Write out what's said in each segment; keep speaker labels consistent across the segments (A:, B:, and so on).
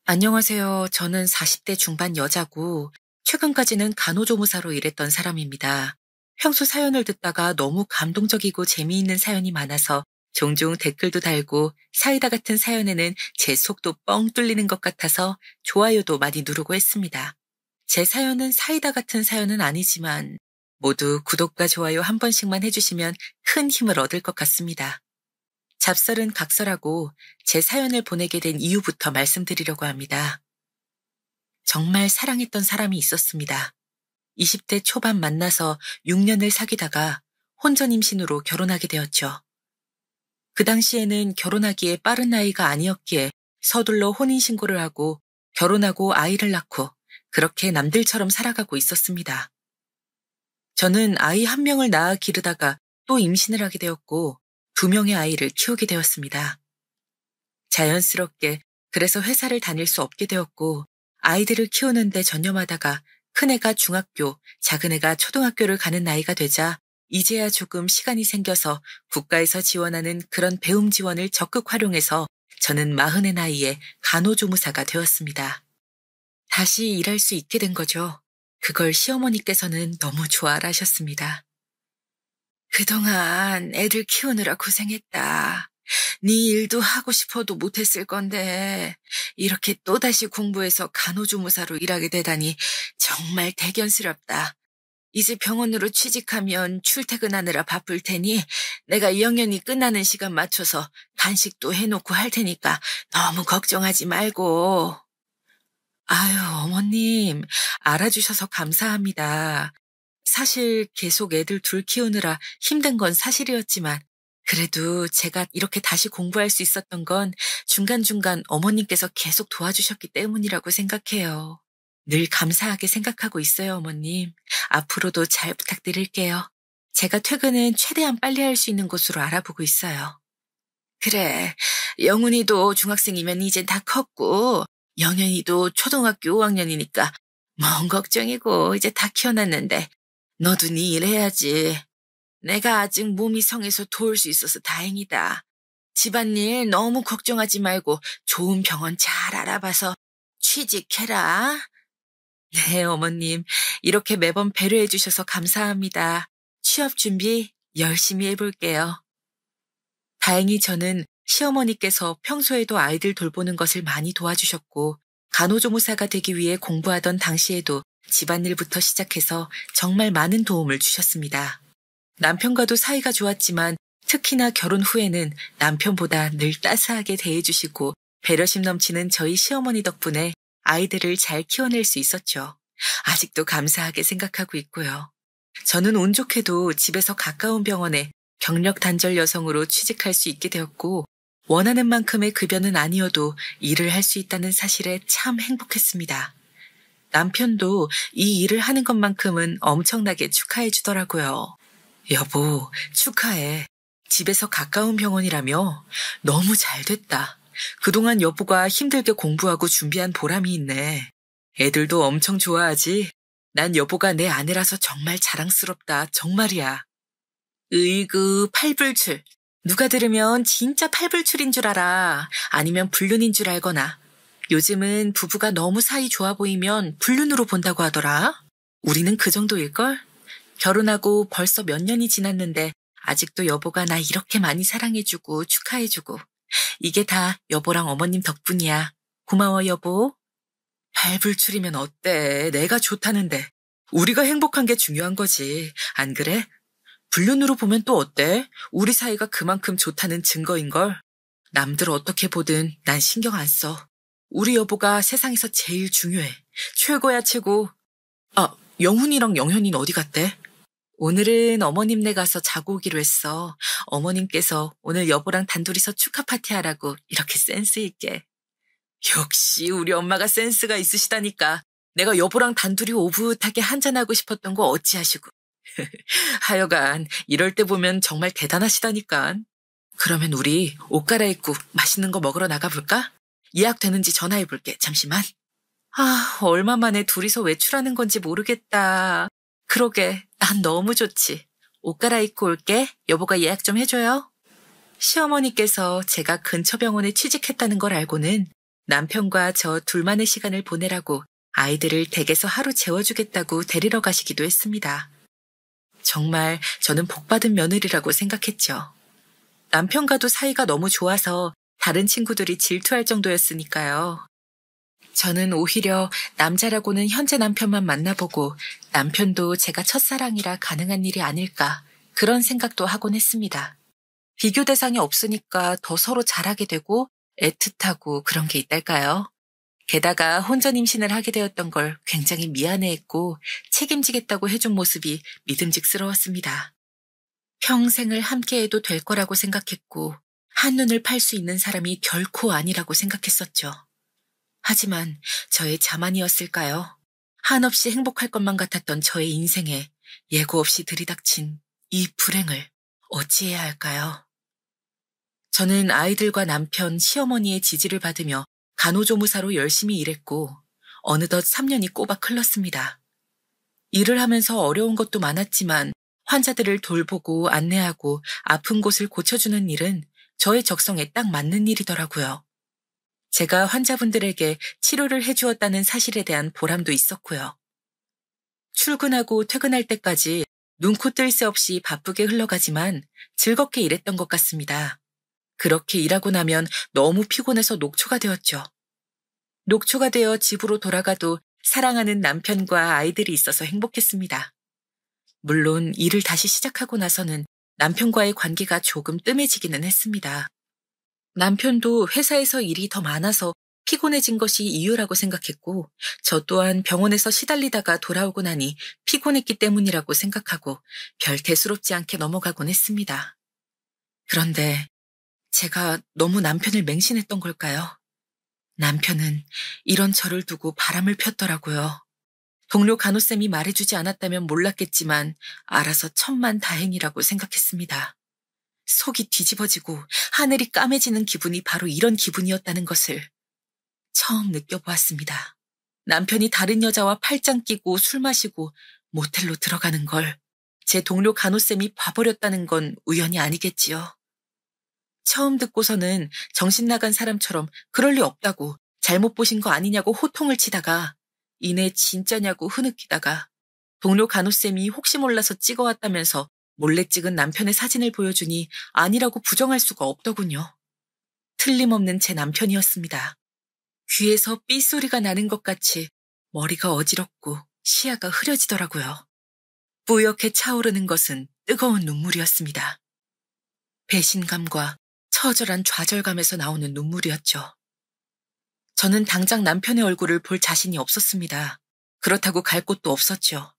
A: 안녕하세요. 저는 40대 중반 여자고 최근까지는 간호조무사로 일했던 사람입니다. 평소 사연을 듣다가 너무 감동적이고 재미있는 사연이 많아서 종종 댓글도 달고 사이다 같은 사연에는 제 속도 뻥 뚫리는 것 같아서 좋아요도 많이 누르고 했습니다. 제 사연은 사이다 같은 사연은 아니지만 모두 구독과 좋아요 한 번씩만 해주시면 큰 힘을 얻을 것 같습니다. 잡설은 각설하고 제 사연을 보내게 된 이유부터 말씀드리려고 합니다. 정말 사랑했던 사람이 있었습니다. 20대 초반 만나서 6년을 사귀다가 혼전 임신으로 결혼하게 되었죠. 그 당시에는 결혼하기에 빠른 나이가 아니었기에 서둘러 혼인신고를 하고 결혼하고 아이를 낳고 그렇게 남들처럼 살아가고 있었습니다. 저는 아이 한 명을 낳아 기르다가 또 임신을 하게 되었고 2명의 아이를 키우게 되었습니다. 자연스럽게 그래서 회사를 다닐 수 없게 되었고 아이들을 키우는데 전념하다가 큰애가 중학교, 작은애가 초등학교를 가는 나이가 되자 이제야 조금 시간이 생겨서 국가에서 지원하는 그런 배움 지원을 적극 활용해서 저는 40의 나이에 간호조무사가 되었습니다. 다시 일할 수 있게 된 거죠. 그걸 시어머니께서는 너무 좋아라 하셨습니다. 그동안 애들 키우느라 고생했다. 네 일도 하고 싶어도 못했을 건데 이렇게 또다시 공부해서 간호조무사로 일하게 되다니 정말 대견스럽다. 이제 병원으로 취직하면 출퇴근하느라 바쁠 테니 내가 영연히 끝나는 시간 맞춰서 간식도 해놓고 할 테니까 너무 걱정하지 말고. 아유, 어머님, 알아주셔서 감사합니다. 사실 계속 애들 둘 키우느라 힘든 건 사실이었지만 그래도 제가 이렇게 다시 공부할 수 있었던 건 중간중간 어머님께서 계속 도와주셨기 때문이라고 생각해요. 늘 감사하게 생각하고 있어요, 어머님. 앞으로도 잘 부탁드릴게요. 제가 퇴근은 최대한 빨리 할 수 있는 곳으로 알아보고 있어요. 그래, 영훈이도 중학생이면 이젠 다 컸고 영현이도 초등학교 5학년이니까 뭔 걱정이고 이제 다 키워놨는데 너도 네 일 해야지. 내가 아직 몸이 성해서 도울 수 있어서 다행이다. 집안일 너무 걱정하지 말고 좋은 병원 잘 알아봐서 취직해라. 네, 어머님. 이렇게 매번 배려해 주셔서 감사합니다. 취업 준비 열심히 해볼게요. 다행히 저는 시어머니께서 평소에도 아이들 돌보는 것을 많이 도와주셨고 간호조무사가 되기 위해 공부하던 당시에도 집안일부터 시작해서 정말 많은 도움을 주셨습니다. 남편과도 사이가 좋았지만 특히나 결혼 후에는 남편보다 늘 따스하게 대해주시고 배려심 넘치는 저희 시어머니 덕분에 아이들을 잘 키워낼 수 있었죠. 아직도 감사하게 생각하고 있고요. 저는 운 좋게도 집에서 가까운 병원에 경력 단절 여성으로 취직할 수 있게 되었고 원하는 만큼의 급여는 아니어도 일을 할 수 있다는 사실에 참 행복했습니다. 남편도 이 일을 하는 것만큼은 엄청나게 축하해 주더라고요. 여보, 축하해. 집에서 가까운 병원이라며? 너무 잘 됐다. 그동안 여보가 힘들게 공부하고 준비한 보람이 있네. 애들도 엄청 좋아하지? 난 여보가 내 아내라서 정말 자랑스럽다. 정말이야. 으이그, 팔불출. 누가 들으면 진짜 팔불출인 줄 알아. 아니면 불륜인 줄 알거나. 요즘은 부부가 너무 사이 좋아 보이면 불륜으로 본다고 하더라. 우리는 그 정도일걸? 결혼하고 벌써 몇 년이 지났는데 아직도 여보가 나 이렇게 많이 사랑해주고 축하해주고. 이게 다 여보랑 어머님 덕분이야. 고마워, 여보. 팔불출이면 어때? 내가 좋다는데. 우리가 행복한 게 중요한 거지. 안 그래? 불륜으로 보면 또 어때? 우리 사이가 그만큼 좋다는 증거인걸. 남들 어떻게 보든 난 신경 안 써. 우리 여보가 세상에서 제일 중요해. 최고야, 최고. 아, 영훈이랑 영현이는 어디 갔대? 오늘은 어머님네 가서 자고 오기로 했어. 어머님께서 오늘 여보랑 단둘이서 축하 파티하라고 이렇게 센스 있게. 역시 우리 엄마가 센스가 있으시다니까. 내가 여보랑 단둘이 오붓하게 한잔하고 싶었던 거 어찌하시고. 하여간 이럴 때 보면 정말 대단하시다니까. 그러면 우리 옷 갈아입고 맛있는 거 먹으러 나가볼까? 예약되는지 전화해볼게. 잠시만. 아, 얼마 만에 둘이서 외출하는 건지 모르겠다. 그러게, 난 너무 좋지. 옷 갈아입고 올게. 여보가 예약 좀 해줘요. 시어머니께서 제가 근처 병원에 취직했다는 걸 알고는 남편과 저 둘만의 시간을 보내라고 아이들을 댁에서 하루 재워주겠다고 데리러 가시기도 했습니다. 정말 저는 복받은 며느리라고 생각했죠. 남편과도 사이가 너무 좋아서 다른 친구들이 질투할 정도였으니까요. 저는 오히려 남자라고는 현재 남편만 만나보고 남편도 제가 첫사랑이라 가능한 일이 아닐까 그런 생각도 하곤 했습니다. 비교 대상이 없으니까 더 서로 잘하게 되고 애틋하고 그런 게 있달까요? 게다가 혼전 임신을 하게 되었던 걸 굉장히 미안해했고 책임지겠다고 해준 모습이 믿음직스러웠습니다. 평생을 함께해도 될 거라고 생각했고 한눈을 팔 수 있는 사람이 결코 아니라고 생각했었죠. 하지만 저의 자만이었을까요? 한없이 행복할 것만 같았던 저의 인생에 예고 없이 들이닥친 이 불행을 어찌해야 할까요? 저는 아이들과 남편, 시어머니의 지지를 받으며 간호조무사로 열심히 일했고 어느덧 3년이 꼬박 흘렀습니다. 일을 하면서 어려운 것도 많았지만 환자들을 돌보고 안내하고 아픈 곳을 고쳐주는 일은 저의 적성에 딱 맞는 일이더라고요. 제가 환자분들에게 치료를 해주었다는 사실에 대한 보람도 있었고요. 출근하고 퇴근할 때까지 눈코 뜰 새 없이 바쁘게 흘러가지만 즐겁게 일했던 것 같습니다. 그렇게 일하고 나면 너무 피곤해서 녹초가 되었죠. 녹초가 되어 집으로 돌아가도 사랑하는 남편과 아이들이 있어서 행복했습니다. 물론 일을 다시 시작하고 나서는 남편과의 관계가 조금 뜸해지기는 했습니다. 남편도 회사에서 일이 더 많아서 피곤해진 것이 이유라고 생각했고 저 또한 병원에서 시달리다가 돌아오고 나니 피곤했기 때문이라고 생각하고 별 대수롭지 않게 넘어가곤 했습니다. 그런데 제가 너무 남편을 맹신했던 걸까요? 남편은 이런 저를 두고 바람을 폈더라고요. 동료 간호쌤이 말해주지 않았다면 몰랐겠지만 알아서 천만다행이라고 생각했습니다. 속이 뒤집어지고 하늘이 까매지는 기분이 바로 이런 기분이었다는 것을 처음 느껴보았습니다. 남편이 다른 여자와 팔짱 끼고 술 마시고 모텔로 들어가는 걸 제 동료 간호쌤이 봐버렸다는 건 우연이 아니겠지요. 처음 듣고서는 정신 나간 사람처럼 그럴 리 없다고 잘못 보신 거 아니냐고 호통을 치다가 이내 진짜냐고 흐느끼다가 동료 간호쌤이 혹시 몰라서 찍어왔다면서 몰래 찍은 남편의 사진을 보여주니 아니라고 부정할 수가 없더군요. 틀림없는 제 남편이었습니다. 귀에서 삐소리가 나는 것 같이 머리가 어지럽고 시야가 흐려지더라고요. 뿌옇게 차오르는 것은 뜨거운 눈물이었습니다. 배신감과 처절한 좌절감에서 나오는 눈물이었죠. 저는 당장 남편의 얼굴을 볼 자신이 없었습니다. 그렇다고 갈 곳도 없었죠.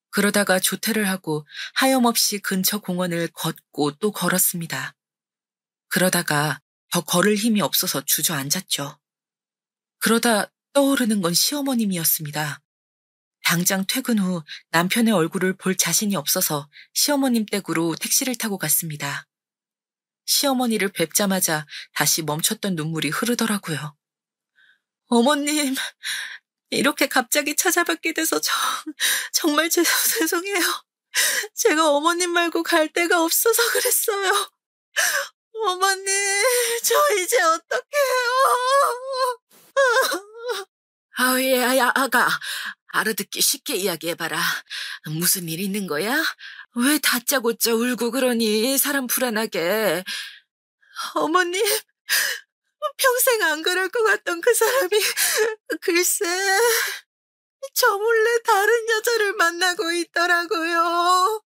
A: 그러다가 조퇴를 하고 하염없이 근처 공원을 걷고 또 걸었습니다. 그러다가 더 걸을 힘이 없어서 주저앉았죠. 그러다 떠오르는 건 시어머님이었습니다. 당장 퇴근 후 남편의 얼굴을 볼 자신이 없어서 시어머님 댁으로 택시를 타고 갔습니다. 시어머니를 뵙자마자 다시 멈췄던 눈물이 흐르더라고요. 어머님, 이렇게 갑자기 찾아뵙게 돼서 정말 죄송해요. 제가 어머님 말고 갈 데가 없어서 그랬어요. 어머님, 저 이제 어떡해요? 아가, 알아듣기 쉽게 이야기해봐라. 무슨 일 있는 거야? 왜 다짜고짜 울고 그러니, 사람 불안하게. 어머님, 평생 안 그럴 것 같던 그 사람이 글쎄 저 몰래 다른 여자를 만나고 있더라고요.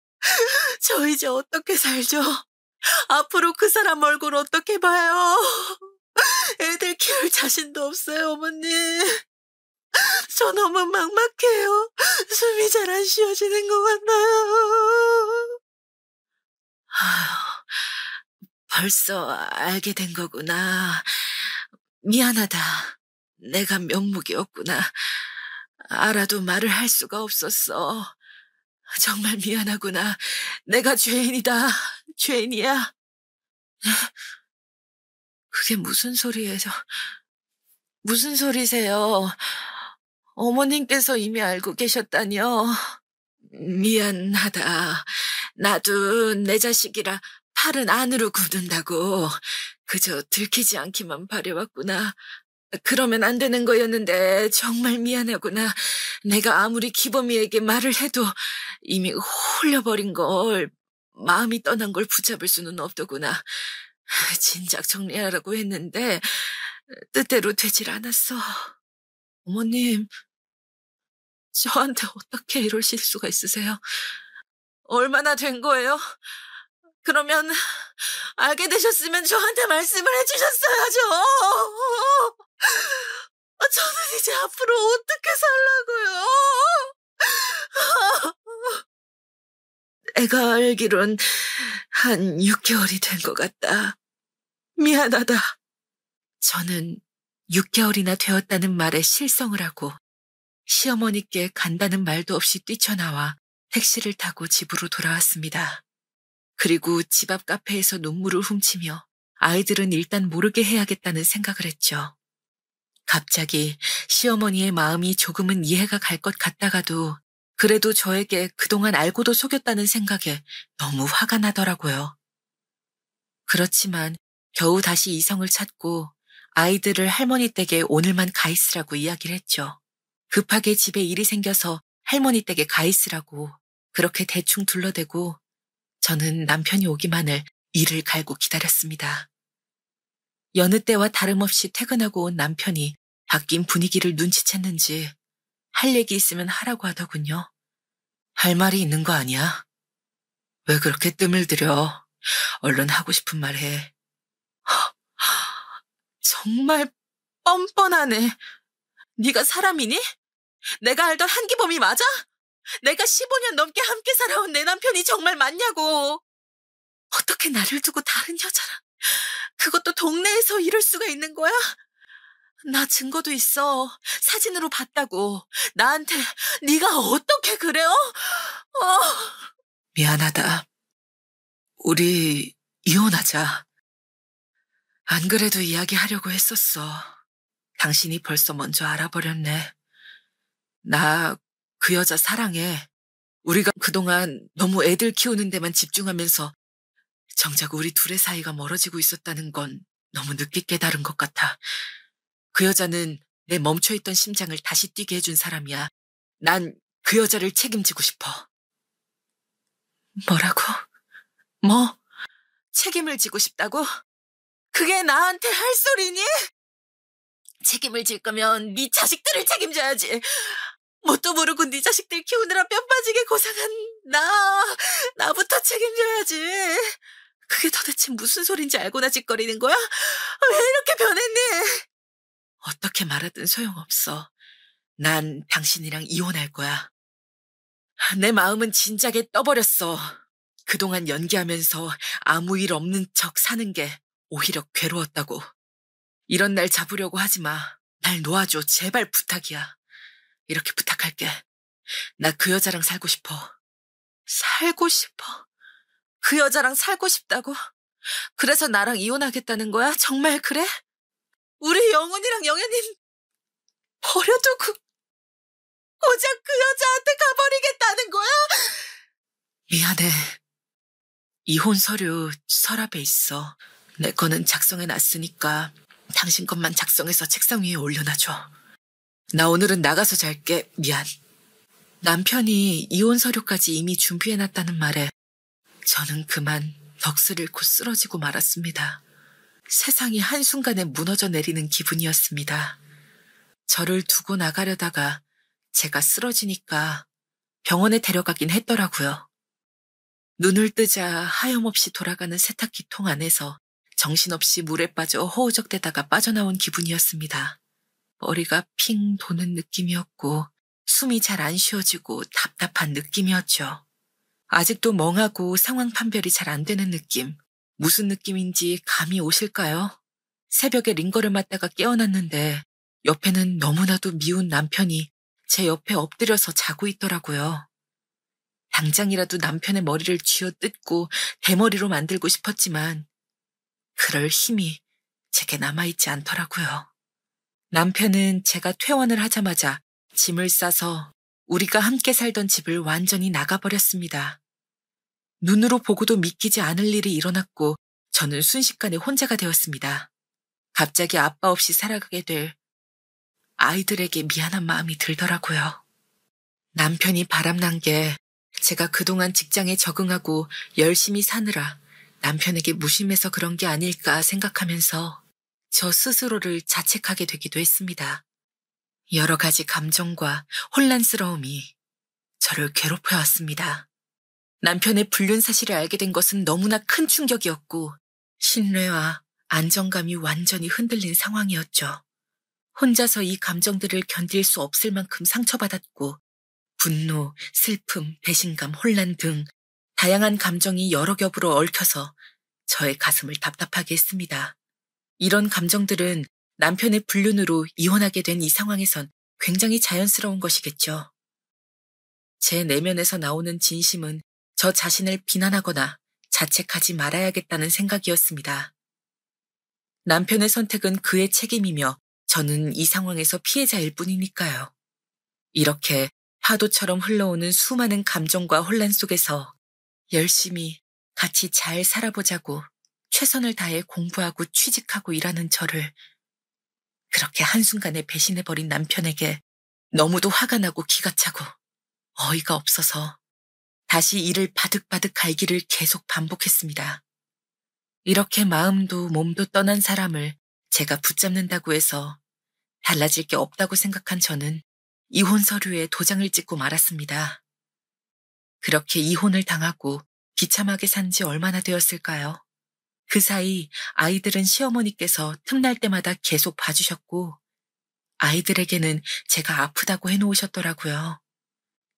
A: 저 이제 어떻게 살죠? 앞으로 그 사람 얼굴 어떻게 봐요? 애들 키울 자신도 없어요, 어머님. 저 너무 막막해요. 숨이 잘 안 쉬어지는 것 같아요. 아휴, 벌써 알게 된 거구나. 미안하다. 내가 면목이었구나. 알아도 말을 할 수가 없었어. 정말 미안하구나. 내가 죄인이다. 죄인이야. 그게 무슨 소리예요? 무슨 소리세요? 어머님께서 이미 알고 계셨다니요. 미안하다. 나도 내 자식이라 팔은 안으로 굽는다고 그저 들키지 않기만 바래왔구나. 그러면 안 되는 거였는데 정말 미안하구나. 내가 아무리 기범이에게 말을 해도 이미 홀려버린 걸, 마음이 떠난 걸 붙잡을 수는 없더구나. 진작 정리하라고 했는데 뜻대로 되질 않았어. 어머님, 저한테 어떻게 이러실 수가 있으세요? 얼마나 된 거예요? 그러면 알게 되셨으면 저한테 말씀을 해주셨어야죠. 저는 이제 앞으로 어떻게 살라고요? 내가 알기론 한 6개월이 된 것 같다. 미안하다. 저는 6개월이나 되었다는 말에 실성을 하고 시어머니께 간다는 말도 없이 뛰쳐나와 택시를 타고 집으로 돌아왔습니다. 그리고 집 앞 카페에서 눈물을 훔치며 아이들은 일단 모르게 해야겠다는 생각을 했죠. 갑자기 시어머니의 마음이 조금은 이해가 갈 것 같다가도 그래도 저에게 그동안 알고도 속였다는 생각에 너무 화가 나더라고요. 그렇지만 겨우 다시 이성을 찾고 아이들을 할머니 댁에 오늘만 가 있으라고 이야기를 했죠. 급하게 집에 일이 생겨서 할머니 댁에 가 있으라고 그렇게 대충 둘러대고 저는 남편이 오기만을 이를 갈고 기다렸습니다. 여느 때와 다름없이 퇴근하고 온 남편이 바뀐 분위기를 눈치챘는지 할 얘기 있으면 하라고 하더군요. 할 말이 있는 거 아니야? 왜 그렇게 뜸을 들여? 얼른 하고 싶은 말 해. 정말 뻔뻔하네. 네가 사람이니? 내가 알던 한기범이 맞아? 내가 15년 넘게 함께 살아온 내 남편이 정말 맞냐고. 어떻게 나를 두고 다른 여자랑, 그것도 동네에서 이럴 수가 있는 거야? 나 증거도 있어. 사진으로 봤다고. 나한테 네가 어떻게 그래요? 미안하다. 우리 이혼하자. 안 그래도 이야기하려고 했었어. 당신이 벌써 먼저 알아버렸네. 나 그 여자 사랑해. 우리가 그동안 너무 애들 키우는 데만 집중하면서 정작 우리 둘의 사이가 멀어지고 있었다는 건 너무 늦게 깨달은 것 같아. 그 여자는 내 멈춰있던 심장을 다시 뛰게 해준 사람이야. 난 그 여자를 책임지고 싶어. 뭐라고? 뭐? 책임을 지고 싶다고? 그게 나한테 할 소리니? 책임을 질 거면 네 자식들을 책임져야지. 뭣도 모르고 네 자식들 키우느라 뼈 빠지게 고생한 나부터 책임져야지. 그게 도대체 무슨 소린지 알고나 짓거리는 거야? 왜 이렇게 변했니? 어떻게 말하든 소용없어. 난 당신이랑 이혼할 거야. 내 마음은 진작에 떠버렸어. 그동안 연기하면서 아무 일 없는 척 사는 게 오히려 괴로웠다고. 이런 날 잡으려고 하지 마. 날 놓아줘. 제발 부탁이야. 이렇게 부탁할게. 나 그 여자랑 살고 싶어. 살고 싶어? 그 여자랑 살고 싶다고? 그래서 나랑 이혼하겠다는 거야? 정말 그래? 우리 영훈이랑 영애님 버려두고 고작 그 여자한테 가버리겠다는 거야? 미안해. 이혼 서류 서랍에 있어. 내 거는 작성해 놨으니까 당신 것만 작성해서 책상 위에 올려놔줘. 나 오늘은 나가서 잘게. 미안. 남편이 이혼 서류까지 이미 준비해놨다는 말에 저는 그만 넋을 잃고 쓰러지고 말았습니다. 세상이 한순간에 무너져 내리는 기분이었습니다. 저를 두고 나가려다가 제가 쓰러지니까 병원에 데려가긴 했더라고요. 눈을 뜨자 하염없이 돌아가는 세탁기통 안에서 정신없이 물에 빠져 허우적대다가 빠져나온 기분이었습니다. 머리가 핑 도는 느낌이었고 숨이 잘 안 쉬어지고 답답한 느낌이었죠. 아직도 멍하고 상황 판별이 잘 안 되는 느낌. 무슨 느낌인지 감이 오실까요? 새벽에 링거를 맞다가 깨어났는데 옆에는 너무나도 미운 남편이 제 옆에 엎드려서 자고 있더라고요. 당장이라도 남편의 머리를 쥐어뜯고 대머리로 만들고 싶었지만 그럴 힘이 제게 남아있지 않더라고요. 남편은 제가 퇴원을 하자마자 짐을 싸서 우리가 함께 살던 집을 완전히 나가버렸습니다. 눈으로 보고도 믿기지 않을 일이 일어났고 저는 순식간에 혼자가 되었습니다. 갑자기 아빠 없이 살아가게 될 아이들에게 미안한 마음이 들더라고요. 남편이 바람난 게 제가 그동안 직장에 적응하고 열심히 사느라 남편에게 무심해서 그런 게 아닐까 생각하면서 저 스스로를 자책하게 되기도 했습니다. 여러 가지 감정과 혼란스러움이 저를 괴롭혀왔습니다. 남편의 불륜 사실을 알게 된 것은 너무나 큰 충격이었고 신뢰와 안정감이 완전히 흔들린 상황이었죠. 혼자서 이 감정들을 견딜 수 없을 만큼 상처받았고 분노, 슬픔, 배신감, 혼란 등 다양한 감정이 여러 겹으로 얽혀서 저의 가슴을 답답하게 했습니다. 이런 감정들은 남편의 불륜으로 이혼하게 된 이 상황에선 굉장히 자연스러운 것이겠죠. 제 내면에서 나오는 진심은 저 자신을 비난하거나 자책하지 말아야겠다는 생각이었습니다. 남편의 선택은 그의 책임이며 저는 이 상황에서 피해자일 뿐이니까요. 이렇게 파도처럼 흘러오는 수많은 감정과 혼란 속에서 열심히 같이 잘 살아보자고 최선을 다해 공부하고 취직하고 일하는 저를 그렇게 한순간에 배신해버린 남편에게 너무도 화가 나고 기가 차고 어이가 없어서 다시 이를 바득바득 갈기를 계속 반복했습니다. 이렇게 마음도 몸도 떠난 사람을 제가 붙잡는다고 해서 달라질 게 없다고 생각한 저는 이혼 서류에 도장을 찍고 말았습니다. 그렇게 이혼을 당하고 비참하게 산 지 얼마나 되었을까요? 그 사이 아이들은 시어머니께서 틈날 때마다 계속 봐주셨고 아이들에게는 제가 아프다고 해놓으셨더라고요.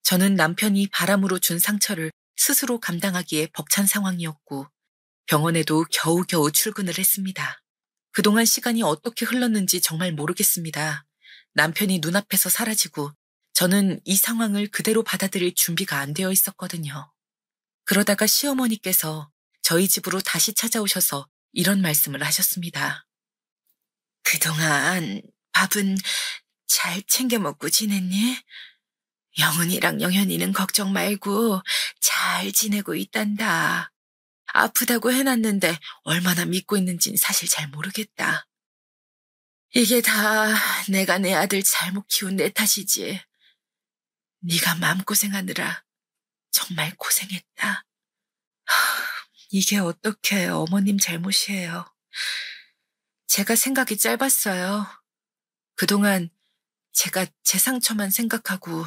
A: 저는 남편이 바람으로 준 상처를 스스로 감당하기에 벅찬 상황이었고 병원에도 겨우겨우 출근을 했습니다. 그동안 시간이 어떻게 흘렀는지 정말 모르겠습니다. 남편이 눈앞에서 사라지고 저는 이 상황을 그대로 받아들일 준비가 안 되어 있었거든요. 그러다가 시어머니께서 저희 집으로 다시 찾아오셔서 이런 말씀을 하셨습니다. 그동안 밥은 잘 챙겨 먹고 지냈니? 영은이랑 영현이는 걱정 말고 잘 지내고 있단다. 아프다고 해놨는데 얼마나 믿고 있는진 사실 잘 모르겠다. 이게 다 내가 내 아들 잘못 키운 내 탓이지. 네가 마음고생하느라 정말 고생했다. 이게 어떻게 어머님 잘못이에요. 제가 생각이 짧았어요. 그동안 제가 제 상처만 생각하고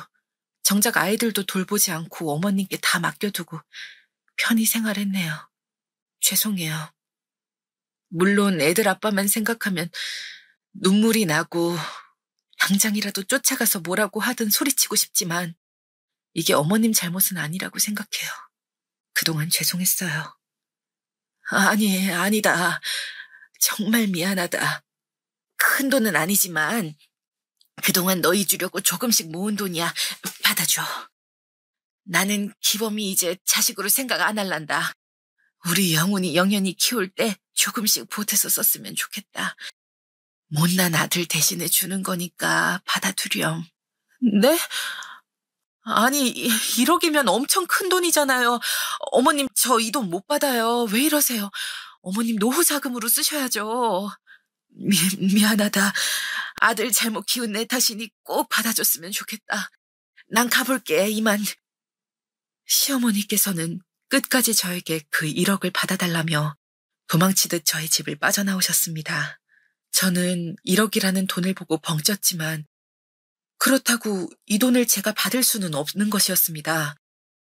A: 정작 아이들도 돌보지 않고 어머님께 다 맡겨두고 편히 생활했네요. 죄송해요. 물론 애들 아빠만 생각하면 눈물이 나고 당장이라도 쫓아가서 뭐라고 하든 소리치고 싶지만 이게 어머님 잘못은 아니라고 생각해요. 그동안 죄송했어요. 아니다. 정말 미안하다. 큰 돈은 아니지만 그동안 너희 주려고 조금씩 모은 돈이야. 받아줘. 나는 기범이 이제 자식으로 생각 안 할란다. 우리 영훈이 영현이 키울 때 조금씩 보태서 썼으면 좋겠다. 못난 아들 대신해 주는 거니까 받아두렴. 네? 아니, 1억이면 엄청 큰 돈이잖아요. 어머님, 저 이 돈 못 받아요. 왜 이러세요? 어머님 노후 자금으로 쓰셔야죠. 미안하다. 아들 잘못 키운 내 탓이니 꼭 받아줬으면 좋겠다. 난 가볼게, 이만. 시어머니께서는 끝까지 저에게 그 1억을 받아달라며 도망치듯 저희 집을 빠져나오셨습니다. 저는 1억이라는 돈을 보고 벙쪘지만 그렇다고 이 돈을 제가 받을 수는 없는 것이었습니다.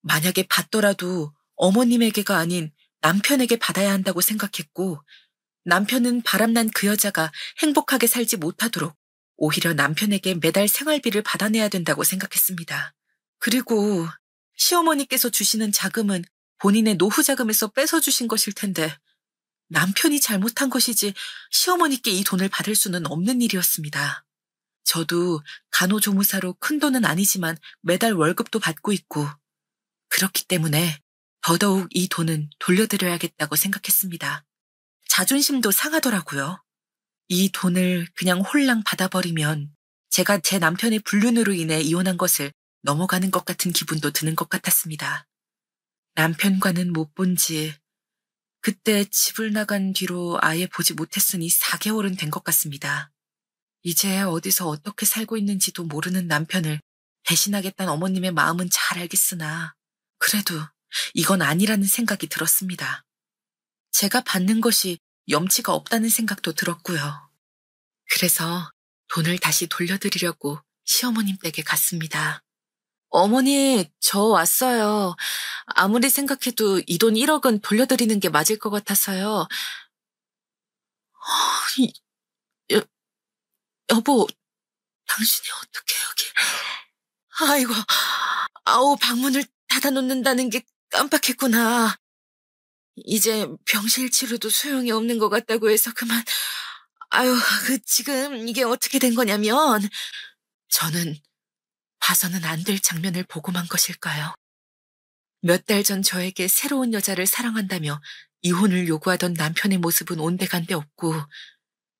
A: 만약에 받더라도 어머님에게가 아닌 남편에게 받아야 한다고 생각했고 남편은 바람난 그 여자가 행복하게 살지 못하도록 오히려 남편에게 매달 생활비를 받아내야 된다고 생각했습니다. 그리고 시어머니께서 주시는 자금은 본인의 노후 자금에서 뺏어주신 것일 텐데 남편이 잘못한 것이지 시어머니께 이 돈을 받을 수는 없는 일이었습니다. 저도 간호조무사로 큰 돈은 아니지만 매달 월급도 받고 있고 그렇기 때문에 더더욱 이 돈은 돌려드려야겠다고 생각했습니다. 자존심도 상하더라고요. 이 돈을 그냥 홀랑 받아버리면 제가 제 남편의 불륜으로 인해 이혼한 것을 넘어가는 것 같은 기분도 드는 것 같았습니다. 남편과는 못 본 지 그때 집을 나간 뒤로 아예 보지 못했으니 4개월은 된 것 같습니다. 이제 어디서 어떻게 살고 있는지도 모르는 남편을 배신하겠다는 어머님의 마음은 잘 알겠으나 그래도 이건 아니라는 생각이 들었습니다. 제가 받는 것이 염치가 없다는 생각도 들었고요. 그래서 돈을 다시 돌려드리려고 시어머님 댁에 갔습니다. 어머니, 저 왔어요. 아무리 생각해도 이 돈 1억은 돌려드리는 게 맞을 것 같아서요. 이, 여, 여보, 당신이 어떻게 여기... 아이고, 아우, 방문을 닫아놓는다는 게 깜빡했구나. 이제 병실 치료도 소용이 없는 것 같다고 해서 그만... 아유, 지금 이게 어떻게 된 거냐면 저는 봐서는 안 될 장면을 보고만 것일까요? 몇 달 전 저에게 새로운 여자를 사랑한다며 이혼을 요구하던 남편의 모습은 온데간데 없고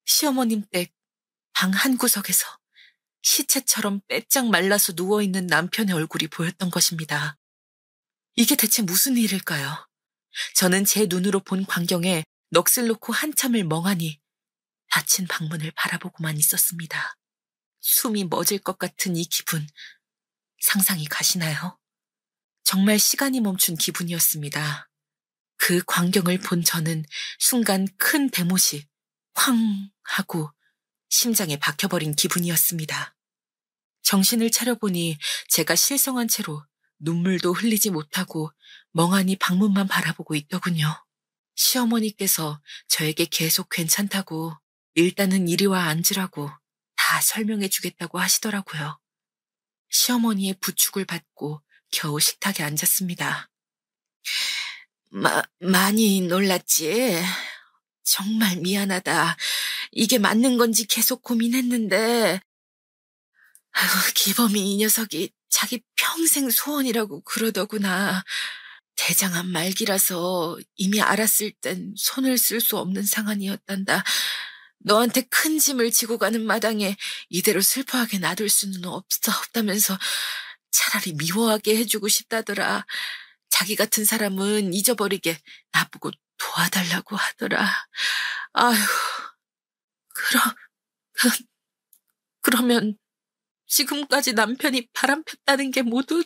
A: 시어머님 댁 방 한 구석에서 시체처럼 빼짝 말라서 누워있는 남편의 얼굴이 보였던 것입니다. 이게 대체 무슨 일일까요? 저는 제 눈으로 본 광경에 넋을 놓고 한참을 멍하니 닫힌 방문을 바라보고만 있었습니다. 숨이 멎을 것 같은 이 기분, 상상이 가시나요? 정말 시간이 멈춘 기분이었습니다. 그 광경을 본 저는 순간 큰 대못이 쾅 하고 심장에 박혀버린 기분이었습니다. 정신을 차려보니 제가 실성한 채로 눈물도 흘리지 못하고 멍하니 방문만 바라보고 있더군요. 시어머니께서 저에게 계속 괜찮다고 일단은 이리 와 앉으라고 다 설명해 주겠다고 하시더라고요. 시어머니의 부축을 받고 겨우 식탁에 앉았습니다. 많이 놀랐지? 정말 미안하다. 이게 맞는 건지 계속 고민했는데 기범이 이 녀석이 자기 평생 소원이라고 그러더구나. 대장암 말기라서 이미 알았을 땐 손을 쓸 수 없는 상황이었단다. 너한테 큰 짐을 지고 가는 마당에 이대로 슬퍼하게 놔둘 수는 없다면서 차라리 미워하게 해주고 싶다더라. 자기 같은 사람은 잊어버리게 나보고 도와달라고 하더라. 아휴, 그러면 지금까지 남편이 바람폈다는 게 모두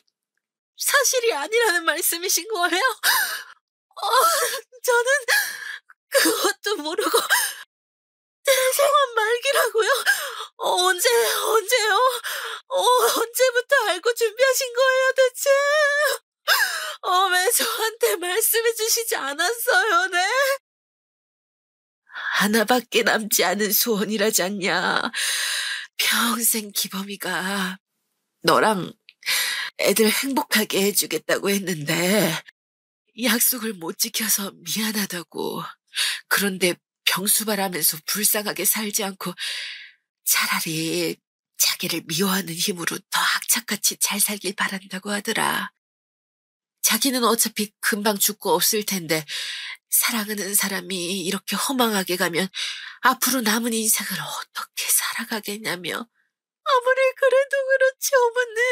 A: 사실이 아니라는 말씀이신 거예요? 저는 그것도 모르고 대성한 말기라고요? 언제요? 언제부터 알고 준비하신 거예요, 대체? 왜 저한테 말씀해 주시지 않았어요, 네? 하나밖에 남지 않은 소원이라지 않냐. 평생 기범이가 너랑 애들 행복하게 해주겠다고 했는데 약속을 못 지켜서 미안하다고. 그런데 병수발하면서 불쌍하게 살지 않고 차라리 자기를 미워하는 힘으로 더 악착같이 잘 살길 바란다고 하더라. 자기는 어차피 금방 죽고 없을 텐데 사랑하는 사람이 이렇게 허망하게 가면 앞으로 남은 인생을 어떻게 살아가겠냐며. 아무리 그래도 그렇지, 어머님.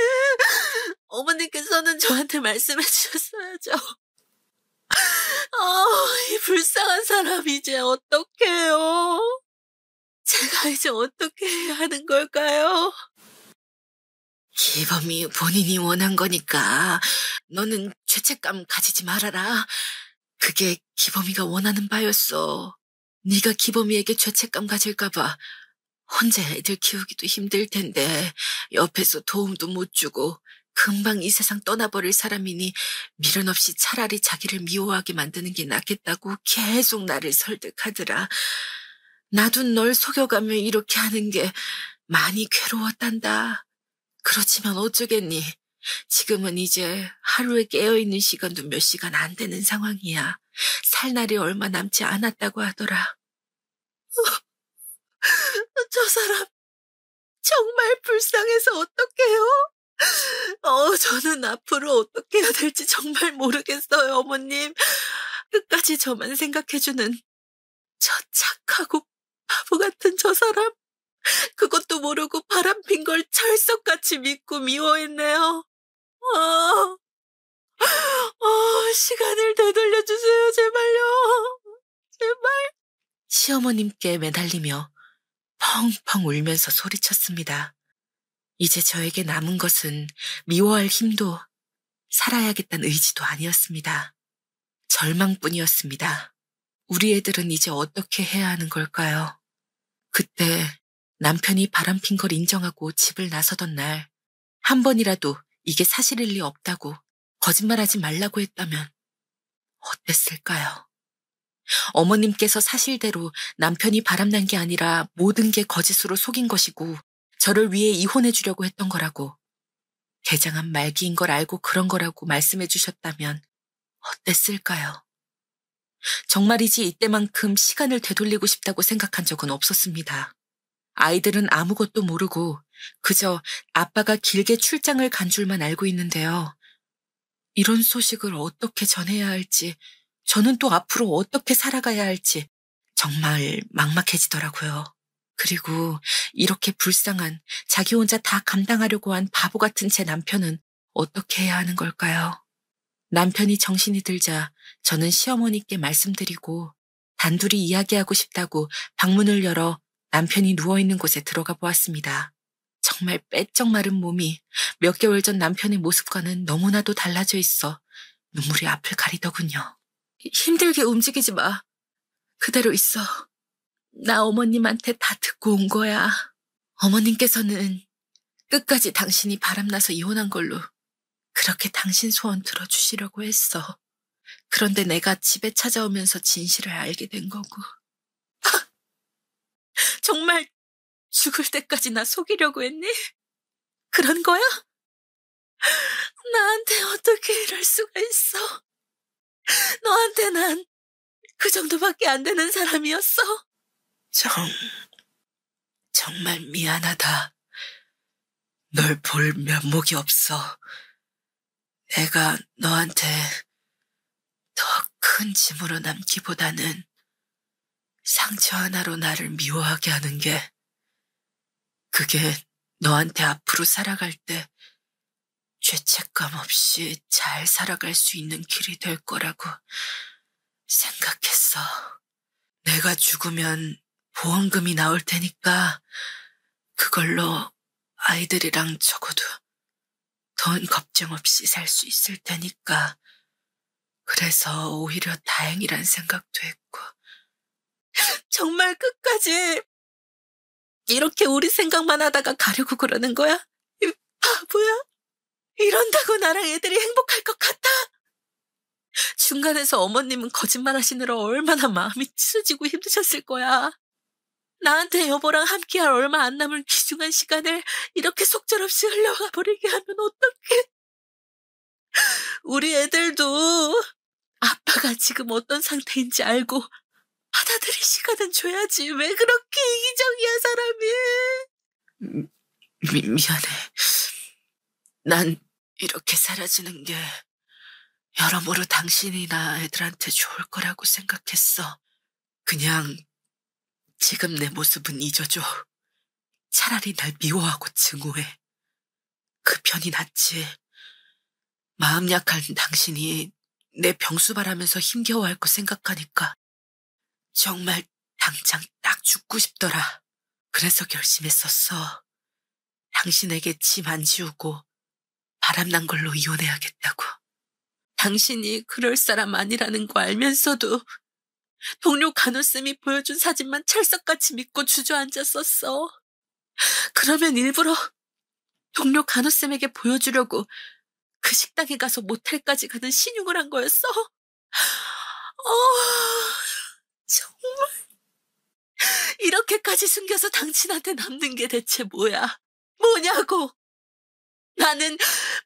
A: 어머님께서는 저한테 말씀해 주셨어야죠. 이 불쌍한 사람 이제 어떡해요? 제가 이제 어떻게 해야 하는 걸까요? 기범이 본인이 원한 거니까 너는 죄책감 가지지 말아라. 그게 기범이가 원하는 바였어. 네가 기범이에게 죄책감 가질까 봐 혼자 애들 키우기도 힘들 텐데 옆에서 도움도 못 주고 금방 이 세상 떠나버릴 사람이니 미련 없이 차라리 자기를 미워하게 만드는 게 낫겠다고 계속 나를 설득하더라. 나도 널 속여가며 이렇게 하는 게 많이 괴로웠단다. 그렇지만 어쩌겠니. 지금은 이제 하루에 깨어있는 시간도 몇 시간 안 되는 상황이야. 살 날이 얼마 남지 않았다고 하더라. 저 사람 정말 불쌍해서 어떡해요? 저는 앞으로 어떻게 해야 될지 정말 모르겠어요, 어머님. 끝까지 저만 생각해주는 저 착하고 바보 같은 저 사람. 그것도 모르고 바람핀 걸 철석같이 믿고 미워했네요. 시간을 되돌려주세요, 제발요. 제발. 시어머님께 매달리며 펑펑 울면서 소리쳤습니다. 이제 저에게 남은 것은 미워할 힘도 살아야겠다는 의지도 아니었습니다. 절망뿐이었습니다. 우리 애들은 이제 어떻게 해야 하는 걸까요? 그때 남편이 바람핀 걸 인정하고 집을 나서던 날, 한 번이라도 이게 사실일 리 없다고 거짓말하지 말라고 했다면 어땠을까요? 어머님께서 사실대로 남편이 바람난 게 아니라 모든 게 거짓으로 속인 것이고 저를 위해 이혼해 주려고 했던 거라고, 개장한 말기인 걸 알고 그런 거라고 말씀해 주셨다면 어땠을까요? 정말이지 이때만큼 시간을 되돌리고 싶다고 생각한 적은 없었습니다. 아이들은 아무것도 모르고 그저 아빠가 길게 출장을 간 줄만 알고 있는데요. 이런 소식을 어떻게 전해야 할지, 저는 또 앞으로 어떻게 살아가야 할지 정말 막막해지더라고요. 그리고 이렇게 불쌍한, 자기 혼자 다 감당하려고 한 바보 같은 제 남편은 어떻게 해야 하는 걸까요? 남편이 정신이 들자 저는 시어머니께 말씀드리고 단둘이 이야기하고 싶다고 방문을 열어 남편이 누워있는 곳에 들어가 보았습니다. 정말 빼쩍 마른 몸이 몇 개월 전 남편의 모습과는 너무나도 달라져 있어 눈물이 앞을 가리더군요. 힘들게 움직이지 마. 그대로 있어. 나 어머님한테 다 듣고 온 거야. 어머님께서는 끝까지 당신이 바람나서 이혼한 걸로 그렇게 당신 소원 들어주시려고 했어. 그런데 내가 집에 찾아오면서 진실을 알게 된 거고. 정말 죽을 때까지 나 속이려고 했니? 그런 거야? 나한테 어떻게 이럴 수가 있어? 너한테 난 그 정도밖에 안 되는 사람이었어? 정말 미안하다. 널 볼 면목이 없어. 내가 너한테 더 큰 짐으로 남기보다는 상처 하나로 나를 미워하게 하는 게, 그게 너한테 앞으로 살아갈 때 죄책감 없이 잘 살아갈 수 있는 길이 될 거라고 생각했어. 내가 죽으면 보험금이 나올 테니까 그걸로 아이들이랑 적어도 돈 걱정 없이 살 수 있을 테니까. 그래서 오히려 다행이란 생각도 했고. 정말 끝까지 이렇게 우리 생각만 하다가 가려고 그러는 거야? 이 바보야? 이런다고 나랑 애들이 행복할 것 같아? 중간에서 어머님은 거짓말 하시느라 얼마나 마음이 찢어지고 힘드셨을 거야. 나한테 여보랑 함께할 얼마 안 남은 귀중한 시간을 이렇게 속절없이 흘려가 버리게 하면 어떡해? 우리 애들도 아빠가 지금 어떤 상태인지 알고 받아들일 시간은 줘야지. 왜 그렇게 이기적이야, 사람이? 미안해. 난 이렇게 사라지는 게 여러모로 당신이나 애들한테 좋을 거라고 생각했어. 그냥 지금 내 모습은 잊어줘. 차라리 날 미워하고 증오해. 그 편이 낫지. 마음 약한 당신이 내 병수 바라면서 힘겨워할 거 생각하니까 정말 당장 딱 죽고 싶더라. 그래서 결심했었어. 당신에게 짐 안 지우고 바람난 걸로 이혼해야겠다고. 당신이 그럴 사람 아니라는 거 알면서도 동료 간호쌤이 보여준 사진만 찰석같이 믿고 주저앉았었어. 그러면 일부러 동료 간호쌤에게 보여주려고 그 식당에 가서 모텔까지 가는 신용을 한 거였어? 정말 이렇게까지 숨겨서 당신한테 남는 게 대체 뭐야? 뭐냐고! 나는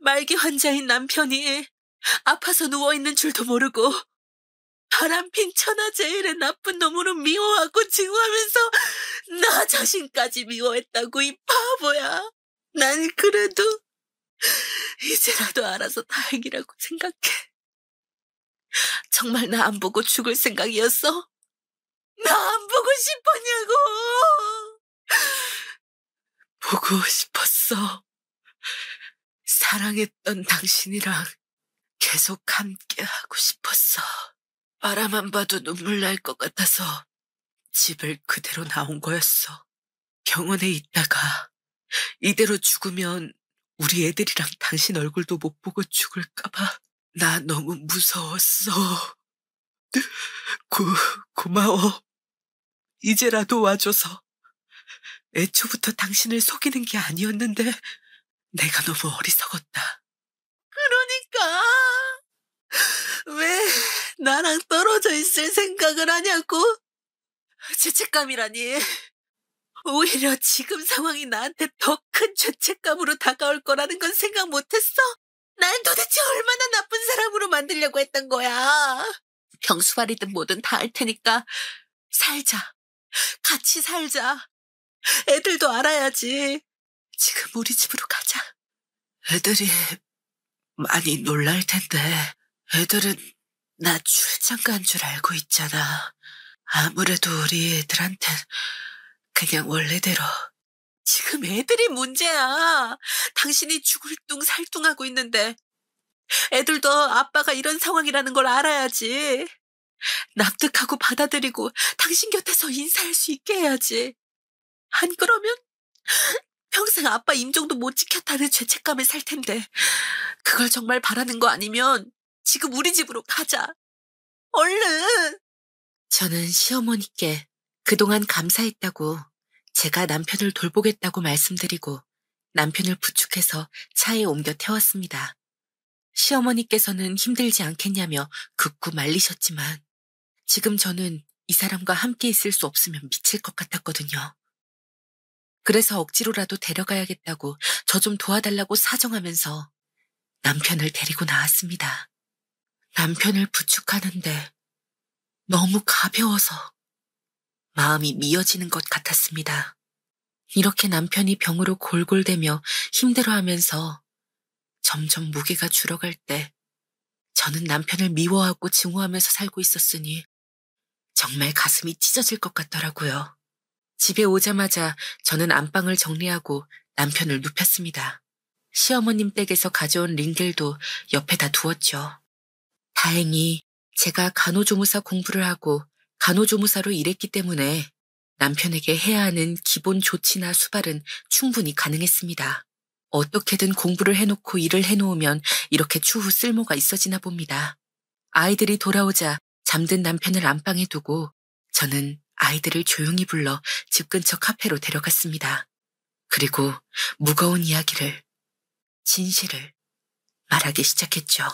A: 말기 환자인 남편이 아파서 누워있는 줄도 모르고 바람핀 천하제일의 나쁜 놈으로 미워하고 증오하면서 나 자신까지 미워했다고, 이 바보야. 난 그래도 이제라도 알아서 다행이라고 생각해. 정말 나 안 보고 죽을 생각이었어? 나 안 보고 싶었냐고! 보고 싶었어. 사랑했던 당신이랑 계속 함께 하고 싶었어. 바라만 봐도 눈물 날 것 같아서 집을 그대로 나온 거였어. 병원에 있다가 이대로 죽으면 우리 애들이랑 당신 얼굴도 못 보고 죽을까봐 나 너무 무서웠어. 고, 고마워. 이제라도 와줘서. 애초부터 당신을 속이는 게 아니었는데 내가 너무 어리석었다. 그러니까 왜 나랑 떨어져 있을 생각을 하냐고? 죄책감이라니. 오히려 지금 상황이 나한테 더 큰 죄책감으로 다가올 거라는 건 생각 못했어? 날 도대체 얼마나 나쁜 사람으로 만들려고 했던 거야. 병수발이든 뭐든 다 할 테니까 살자. 같이 살자. 애들도 알아야지. 지금 우리 집으로 가자. 애들이 많이 놀랄 텐데 애들은 나 출장 간 줄 알고 있잖아. 아무래도 우리 애들한텐 그냥 원래대로. 지금 애들이 문제야. 당신이 죽을 둥 살둥하고 있는데 애들도 아빠가 이런 상황이라는 걸 알아야지. 납득하고 받아들이고 당신 곁에서 인사할 수 있게 해야지. 안 그러면 평생 아빠 임종도 못 지켰다는 죄책감에 살 텐데 그걸 정말 바라는 거 아니면 지금 우리 집으로 가자. 얼른. 저는 시어머니께 그동안 감사했다고 제가 남편을 돌보겠다고 말씀드리고 남편을 부축해서 차에 옮겨 태웠습니다. 시어머니께서는 힘들지 않겠냐며 극구 말리셨지만 지금 저는 이 사람과 함께 있을 수 없으면 미칠 것 같았거든요. 그래서 억지로라도 데려가야겠다고 저 좀 도와달라고 사정하면서 남편을 데리고 나왔습니다. 남편을 부축하는데 너무 가벼워서 마음이 미어지는 것 같았습니다. 이렇게 남편이 병으로 골골대며 힘들어하면서 점점 무게가 줄어갈 때 저는 남편을 미워하고 증오하면서 살고 있었으니 정말 가슴이 찢어질 것 같더라고요. 집에 오자마자 저는 안방을 정리하고 남편을 눕혔습니다. 시어머님 댁에서 가져온 링겔도 옆에다 두었죠. 다행히 제가 간호조무사 공부를 하고 간호조무사로 일했기 때문에 남편에게 해야 하는 기본 조치나 수발은 충분히 가능했습니다. 어떻게든 공부를 해놓고 일을 해놓으면 이렇게 추후 쓸모가 있어지나 봅니다. 아이들이 돌아오자 잠든 남편을 안방에 두고 저는 아이들을 조용히 불러 집 근처 카페로 데려갔습니다. 그리고 무거운 이야기를, 진실을 말하기 시작했죠.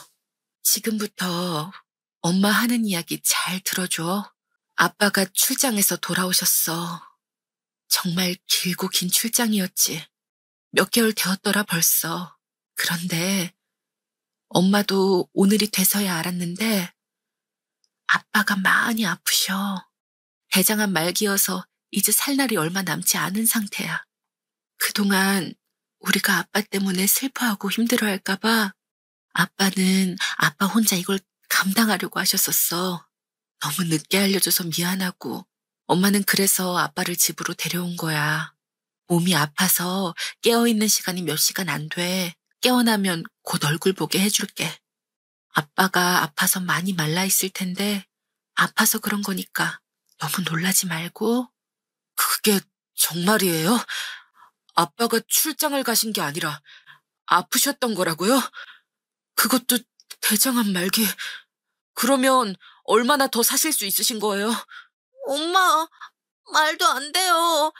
A: 지금부터 엄마 하는 이야기 잘 들어줘. 아빠가 출장에서 돌아오셨어. 정말 길고 긴 출장이었지. 몇 개월 되었더라 벌써. 그런데 엄마도 오늘이 돼서야 알았는데 아빠가 많이 아프셔. 대장암 말기여서 이제 살 날이 얼마 남지 않은 상태야. 그동안 우리가 아빠 때문에 슬퍼하고 힘들어할까봐 아빠는 아빠 혼자 이걸 감당하려고 하셨었어. 너무 늦게 알려줘서 미안하고 엄마는 그래서 아빠를 집으로 데려온 거야. 몸이 아파서 깨어있는 시간이 몇 시간 안 돼. 깨어나면 곧 얼굴 보게 해줄게. 아빠가 아파서 많이 말라있을 텐데 아파서 그런 거니까 너무 놀라지 말고. 그게 정말이에요? 아빠가 출장을 가신 게 아니라 아프셨던 거라고요? 그것도 대장암 말기. 그러면 얼마나 더 사실 수 있으신 거예요? 엄마, 말도 안 돼요.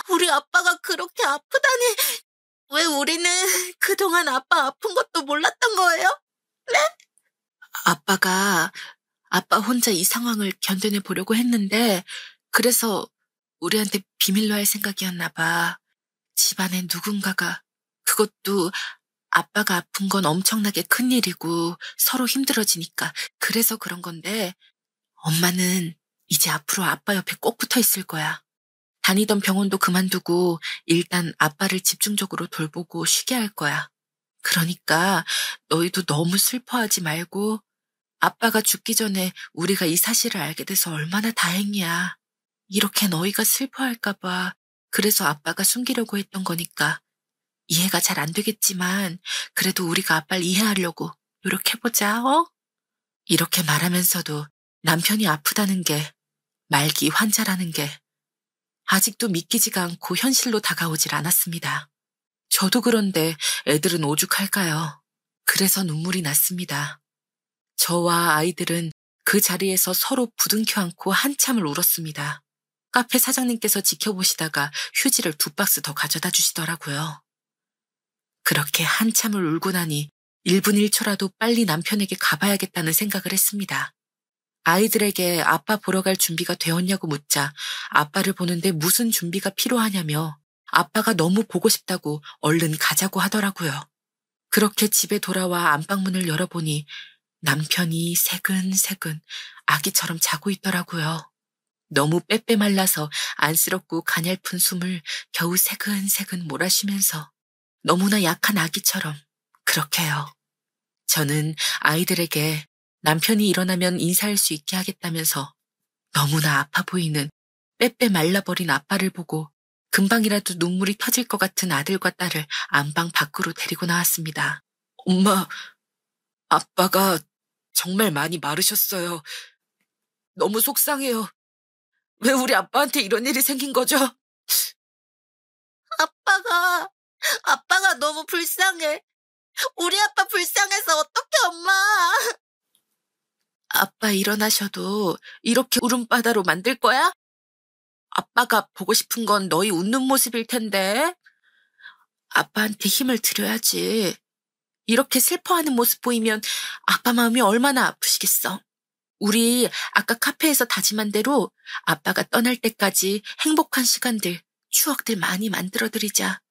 A: 우리 아빠가 그렇게 아프다니. 왜 우리는 그동안 아빠 아픈 것도 몰랐던 거예요? 네? 아빠 혼자 이 상황을 견뎌내 보려고 했는데 그래서 우리한테 비밀로 할 생각이었나 봐. 집안에 누군가가, 그것도 아빠가 아픈 건 엄청나게 큰일이고 서로 힘들어지니까 그래서 그런 건데 엄마는 이제 앞으로 아빠 옆에 꼭 붙어 있을 거야. 다니던 병원도 그만두고 일단 아빠를 집중적으로 돌보고 쉬게 할 거야. 그러니까 너희도 너무 슬퍼하지 말고 아빠가 죽기 전에 우리가 이 사실을 알게 돼서 얼마나 다행이야. 이렇게 너희가 슬퍼할까 봐 그래서 아빠가 숨기려고 했던 거니까 이해가 잘 안 되겠지만 그래도 우리가 아빠를 이해하려고 노력해보자, 어? 이렇게 말하면서도 남편이 아프다는 게, 말기 환자라는 게 아직도 믿기지가 않고 현실로 다가오질 않았습니다. 저도 그런데 애들은 오죽할까요? 그래서 눈물이 났습니다. 저와 아이들은 그 자리에서 서로 부둥켜 안고 한참을 울었습니다. 카페 사장님께서 지켜보시다가 휴지를 2박스 더 가져다 주시더라고요. 그렇게 한참을 울고 나니 1분 1초라도 빨리 남편에게 가봐야겠다는 생각을 했습니다. 아이들에게 아빠 보러 갈 준비가 되었냐고 묻자 아빠를 보는데 무슨 준비가 필요하냐며 아빠가 너무 보고 싶다고 얼른 가자고 하더라고요. 그렇게 집에 돌아와 안방문을 열어보니 남편이 새근새근 아기처럼 자고 있더라고요. 너무 빼빼 말라서 안쓰럽고 가냘픈 숨을 겨우 새근새근 몰아쉬면서 너무나 약한 아기처럼 그렇게요. 저는 아이들에게 남편이 일어나면 인사할 수 있게 하겠다면서 너무나 아파 보이는 빼빼 말라버린 아빠를 보고 금방이라도 눈물이 터질 것 같은 아들과 딸을 안방 밖으로 데리고 나왔습니다. 엄마, 아빠가 정말 많이 마르셨어요. 너무 속상해요. 왜 우리 아빠한테 이런 일이 생긴 거죠? 아빠가 너무 불쌍해. 우리 아빠 불쌍해서 어떡해, 엄마. 아빠 일어나셔도 이렇게 울음바다로 만들 거야? 아빠가 보고 싶은 건 너희 웃는 모습일 텐데. 아빠한테 힘을 드려야지. 이렇게 슬퍼하는 모습 보이면 아빠 마음이 얼마나 아프시겠어. 우리 아까 카페에서 다짐한 대로 아빠가 떠날 때까지 행복한 시간들, 추억들 많이 만들어드리자.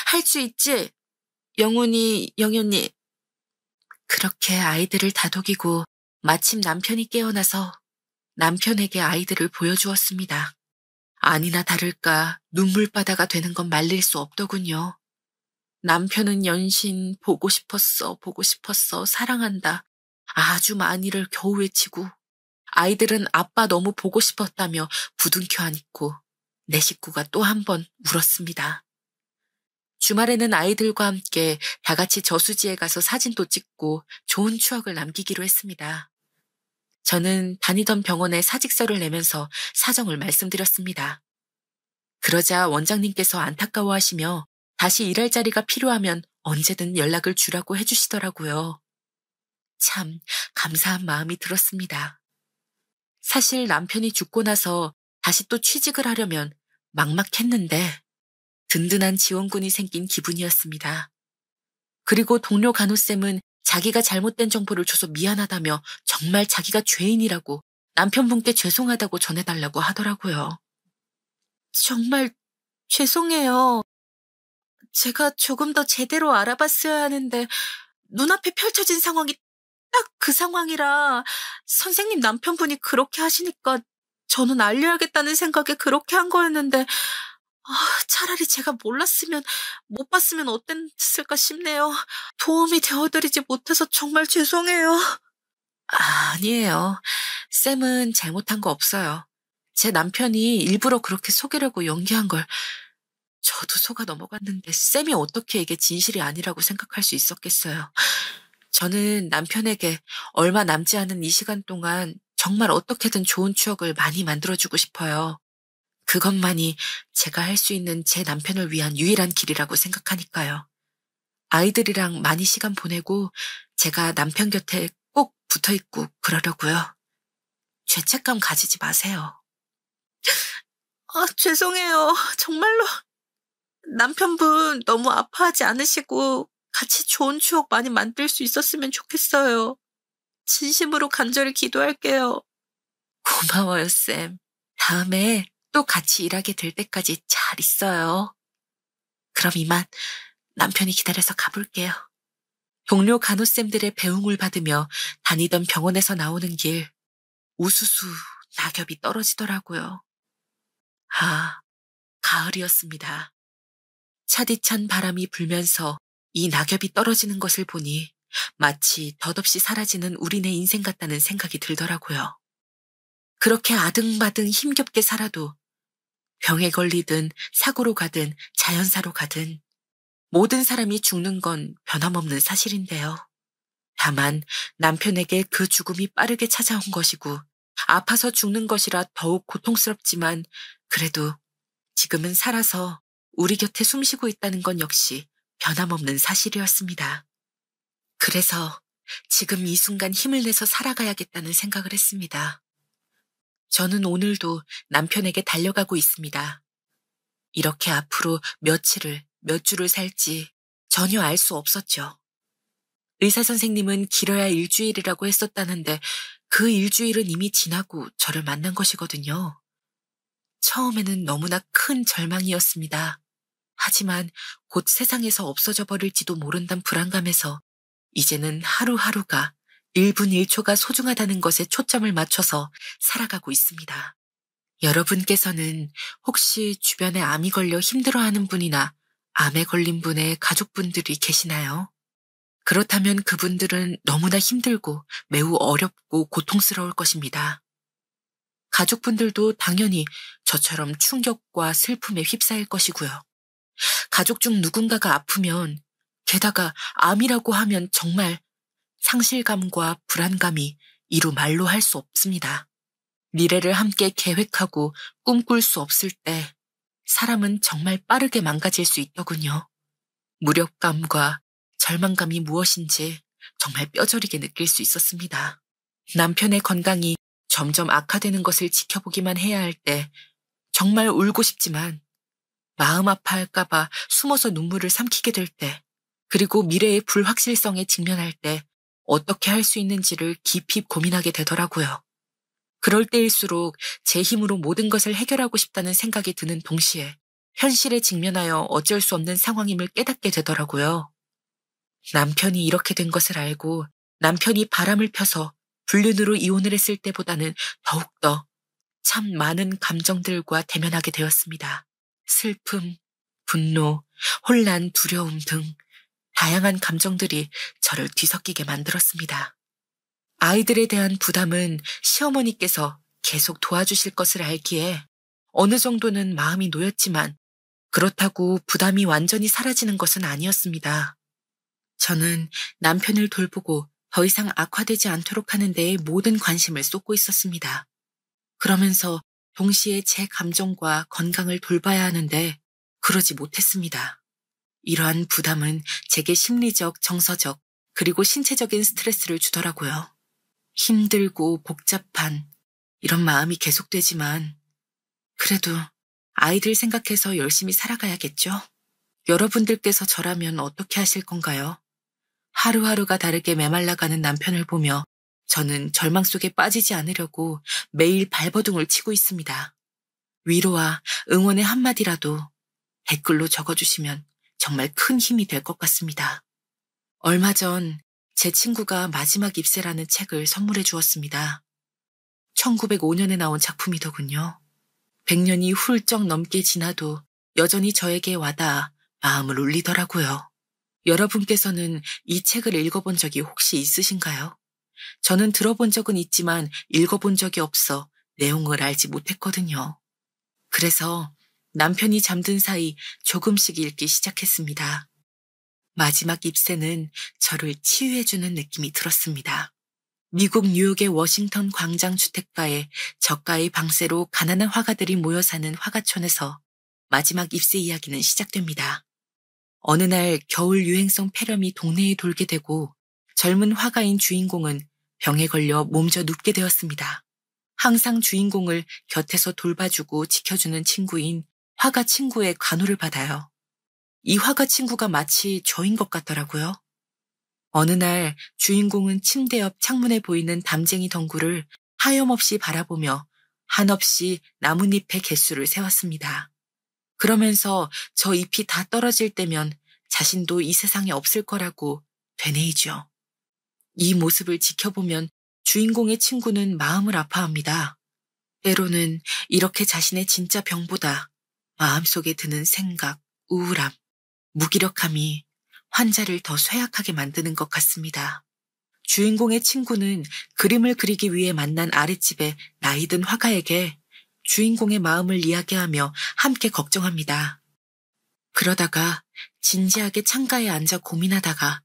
A: 할 수 있지? 영훈이. 그렇게 아이들을 다독이고 마침 남편이 깨어나서 남편에게 아이들을 보여주었습니다. 아니나 다를까 눈물바다가 되는 건 말릴 수 없더군요. 남편은 연신 보고 싶었어, 사랑한다. 아주 많이를 겨우 외치고 아이들은 아빠 너무 보고 싶었다며 부둥켜 안고 내 식구가 또 한 번 울었습니다. 주말에는 아이들과 함께 다 같이 저수지에 가서 사진도 찍고 좋은 추억을 남기기로 했습니다. 저는 다니던 병원에 사직서를 내면서 사정을 말씀드렸습니다. 그러자 원장님께서 안타까워하시며 다시 일할 자리가 필요하면 언제든 연락을 주라고 해주시더라고요. 참 감사한 마음이 들었습니다. 사실 남편이 죽고 나서 다시 또 취직을 하려면 막막했는데 든든한 지원군이 생긴 기분이었습니다. 그리고 동료 간호쌤은 자기가 잘못된 정보를 줘서 미안하다며 정말 자기가 죄인이라고 남편분께 죄송하다고 전해달라고 하더라고요. 정말 죄송해요. 제가 조금 더 제대로 알아봤어야 하는데 눈앞에 펼쳐진 상황이 딱 그 상황이라 선생님 남편분이 그렇게 하시니까 저는 알려야겠다는 생각에 그렇게 한 거였는데 차라리 제가 몰랐으면 못 봤으면 어땠을까 싶네요. 도움이 되어드리지 못해서 정말 죄송해요. 아니에요. 쌤은 잘못한 거 없어요. 제 남편이 일부러 그렇게 속이려고 연기한 걸 저도 속아 넘어갔는데 쌤이 어떻게 이게 진실이 아니라고 생각할 수 있었겠어요. 저는 남편에게 얼마 남지 않은 이 시간 동안 정말 어떻게든 좋은 추억을 많이 만들어주고 싶어요. 그것만이 제가 할 수 있는 제 남편을 위한 유일한 길이라고 생각하니까요. 아이들이랑 많이 시간 보내고 제가 남편 곁에 꼭 붙어있고 그러려고요. 죄책감 가지지 마세요. 죄송해요. 정말로. 남편분 너무 아파하지 않으시고 같이 좋은 추억 많이 만들 수 있었으면 좋겠어요. 진심으로 간절히 기도할게요. 고마워요, 쌤. 다음에 또 같이 일하게 될 때까지 잘 있어요. 그럼 이만 남편이 기다려서 가볼게요. 동료 간호쌤들의 배웅을 받으며 다니던 병원에서 나오는 길, 우수수 낙엽이 떨어지더라고요. 가을이었습니다. 차디찬 바람이 불면서 이 낙엽이 떨어지는 것을 보니 마치 덧없이 사라지는 우리네 인생 같다는 생각이 들더라고요. 그렇게 아등바등 힘겹게 살아도 병에 걸리든 사고로 가든 자연사로 가든 모든 사람이 죽는 건 변함없는 사실인데요. 다만 남편에게 그 죽음이 빠르게 찾아온 것이고 아파서 죽는 것이라 더욱 고통스럽지만 그래도 지금은 살아서 우리 곁에 숨쉬고 있다는 건 역시 변함없는 사실이었습니다. 그래서 지금 이 순간 힘을 내서 살아가야겠다는 생각을 했습니다. 저는 오늘도 남편에게 달려가고 있습니다. 이렇게 앞으로 며칠을, 몇 주를 살지 전혀 알 수 없었죠. 의사 선생님은 길어야 일주일이라고 했었다는데 그 일주일은 이미 지나고 저를 만난 것이거든요. 처음에는 너무나 큰 절망이었습니다. 하지만 곧 세상에서 없어져 버릴지도 모른다는 불안감에서 이제는 하루하루가 1분 1초가 소중하다는 것에 초점을 맞춰서 살아가고 있습니다. 여러분께서는 혹시 주변에 암이 걸려 힘들어하는 분이나 암에 걸린 분의 가족분들이 계시나요? 그렇다면 그분들은 너무나 힘들고 매우 어렵고 고통스러울 것입니다. 가족분들도 당연히 저처럼 충격과 슬픔에 휩싸일 것이고요. 가족 중 누군가가 아프면 게다가 암이라고 하면 정말 상실감과 불안감이 이루 말로 할 수 없습니다. 미래를 함께 계획하고 꿈꿀 수 없을 때 사람은 정말 빠르게 망가질 수 있더군요. 무력감과 절망감이 무엇인지 정말 뼈저리게 느낄 수 있었습니다. 남편의 건강이 점점 악화되는 것을 지켜보기만 해야 할 때 정말 울고 싶지만 마음 아파할까봐 숨어서 눈물을 삼키게 될 때, 그리고 미래의 불확실성에 직면할 때 어떻게 할 수 있는지를 깊이 고민하게 되더라고요. 그럴 때일수록 제 힘으로 모든 것을 해결하고 싶다는 생각이 드는 동시에 현실에 직면하여 어쩔 수 없는 상황임을 깨닫게 되더라고요. 남편이 이렇게 된 것을 알고 남편이 바람을 펴서 불륜으로 이혼을 했을 때보다는 더욱더 참 많은 감정들과 대면하게 되었습니다. 슬픔, 분노, 혼란, 두려움 등 다양한 감정들이 저를 뒤섞이게 만들었습니다. 아이들에 대한 부담은 시어머니께서 계속 도와주실 것을 알기에 어느 정도는 마음이 놓였지만 그렇다고 부담이 완전히 사라지는 것은 아니었습니다. 저는 남편을 돌보고 더 이상 악화되지 않도록 하는 데에 모든 관심을 쏟고 있었습니다. 그러면서 동시에 제 감정과 건강을 돌봐야 하는데 그러지 못했습니다. 이러한 부담은 제게 심리적, 정서적, 그리고 신체적인 스트레스를 주더라고요. 힘들고 복잡한 이런 마음이 계속되지만 그래도 아이들 생각해서 열심히 살아가야겠죠? 여러분들께서 저라면 어떻게 하실 건가요? 하루하루가 다르게 메말라가는 남편을 보며 저는 절망 속에 빠지지 않으려고 매일 발버둥을 치고 있습니다. 위로와 응원의 한마디라도 댓글로 적어주시면 정말 큰 힘이 될 것 같습니다. 얼마 전 제 친구가 마지막 입새라는 책을 선물해 주었습니다. 1905년에 나온 작품이더군요. 100년이 훌쩍 넘게 지나도 여전히 저에게 와닿아 마음을 울리더라고요. 여러분께서는 이 책을 읽어본 적이 혹시 있으신가요? 저는 들어본 적은 있지만 읽어본 적이 없어 내용을 알지 못했거든요. 그래서 남편이 잠든 사이 조금씩 읽기 시작했습니다. 마지막 잎새는 저를 치유해주는 느낌이 들었습니다. 미국 뉴욕의 워싱턴 광장 주택가에 저가의 방세로 가난한 화가들이 모여 사는 화가촌에서 마지막 잎새 이야기는 시작됩니다. 어느 날 겨울 유행성 폐렴이 동네에 돌게 되고 젊은 화가인 주인공은 병에 걸려 몸져 눕게 되었습니다. 항상 주인공을 곁에서 돌봐주고 지켜주는 친구인 화가 친구의 간호를 받아요. 이 화가 친구가 마치 저인 것 같더라고요. 어느 날 주인공은 침대 옆 창문에 보이는 담쟁이 덩굴을 하염없이 바라보며 한없이 나뭇잎의 개수를 세웠습니다. 그러면서 저 잎이 다 떨어질 때면 자신도 이 세상에 없을 거라고 되뇌이죠. 이 모습을 지켜보면 주인공의 친구는 마음을 아파합니다. 때로는 이렇게 자신의 진짜 병보다 마음속에 드는 생각, 우울함, 무기력함이 환자를 더 쇠약하게 만드는 것 같습니다. 주인공의 친구는 그림을 그리기 위해 만난 아랫집의 나이든 화가에게 주인공의 마음을 이야기하며 함께 걱정합니다. 그러다가 진지하게 창가에 앉아 고민하다가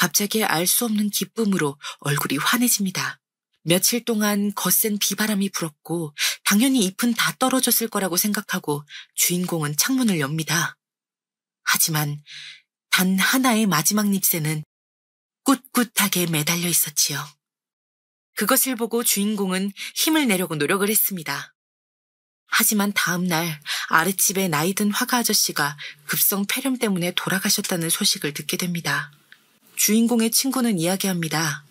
A: 갑자기 알 수 없는 기쁨으로 얼굴이 환해집니다. 며칠 동안 거센 비바람이 불었고 당연히 잎은 다 떨어졌을 거라고 생각하고 주인공은 창문을 엽니다. 하지만 단 하나의 마지막 잎새는 꿋꿋하게 매달려 있었지요. 그것을 보고 주인공은 힘을 내려고 노력을 했습니다. 하지만 다음 날 아랫집의 나이든 화가 아저씨가 급성 폐렴 때문에 돌아가셨다는 소식을 듣게 됩니다. 주인공의 친구는 이야기합니다.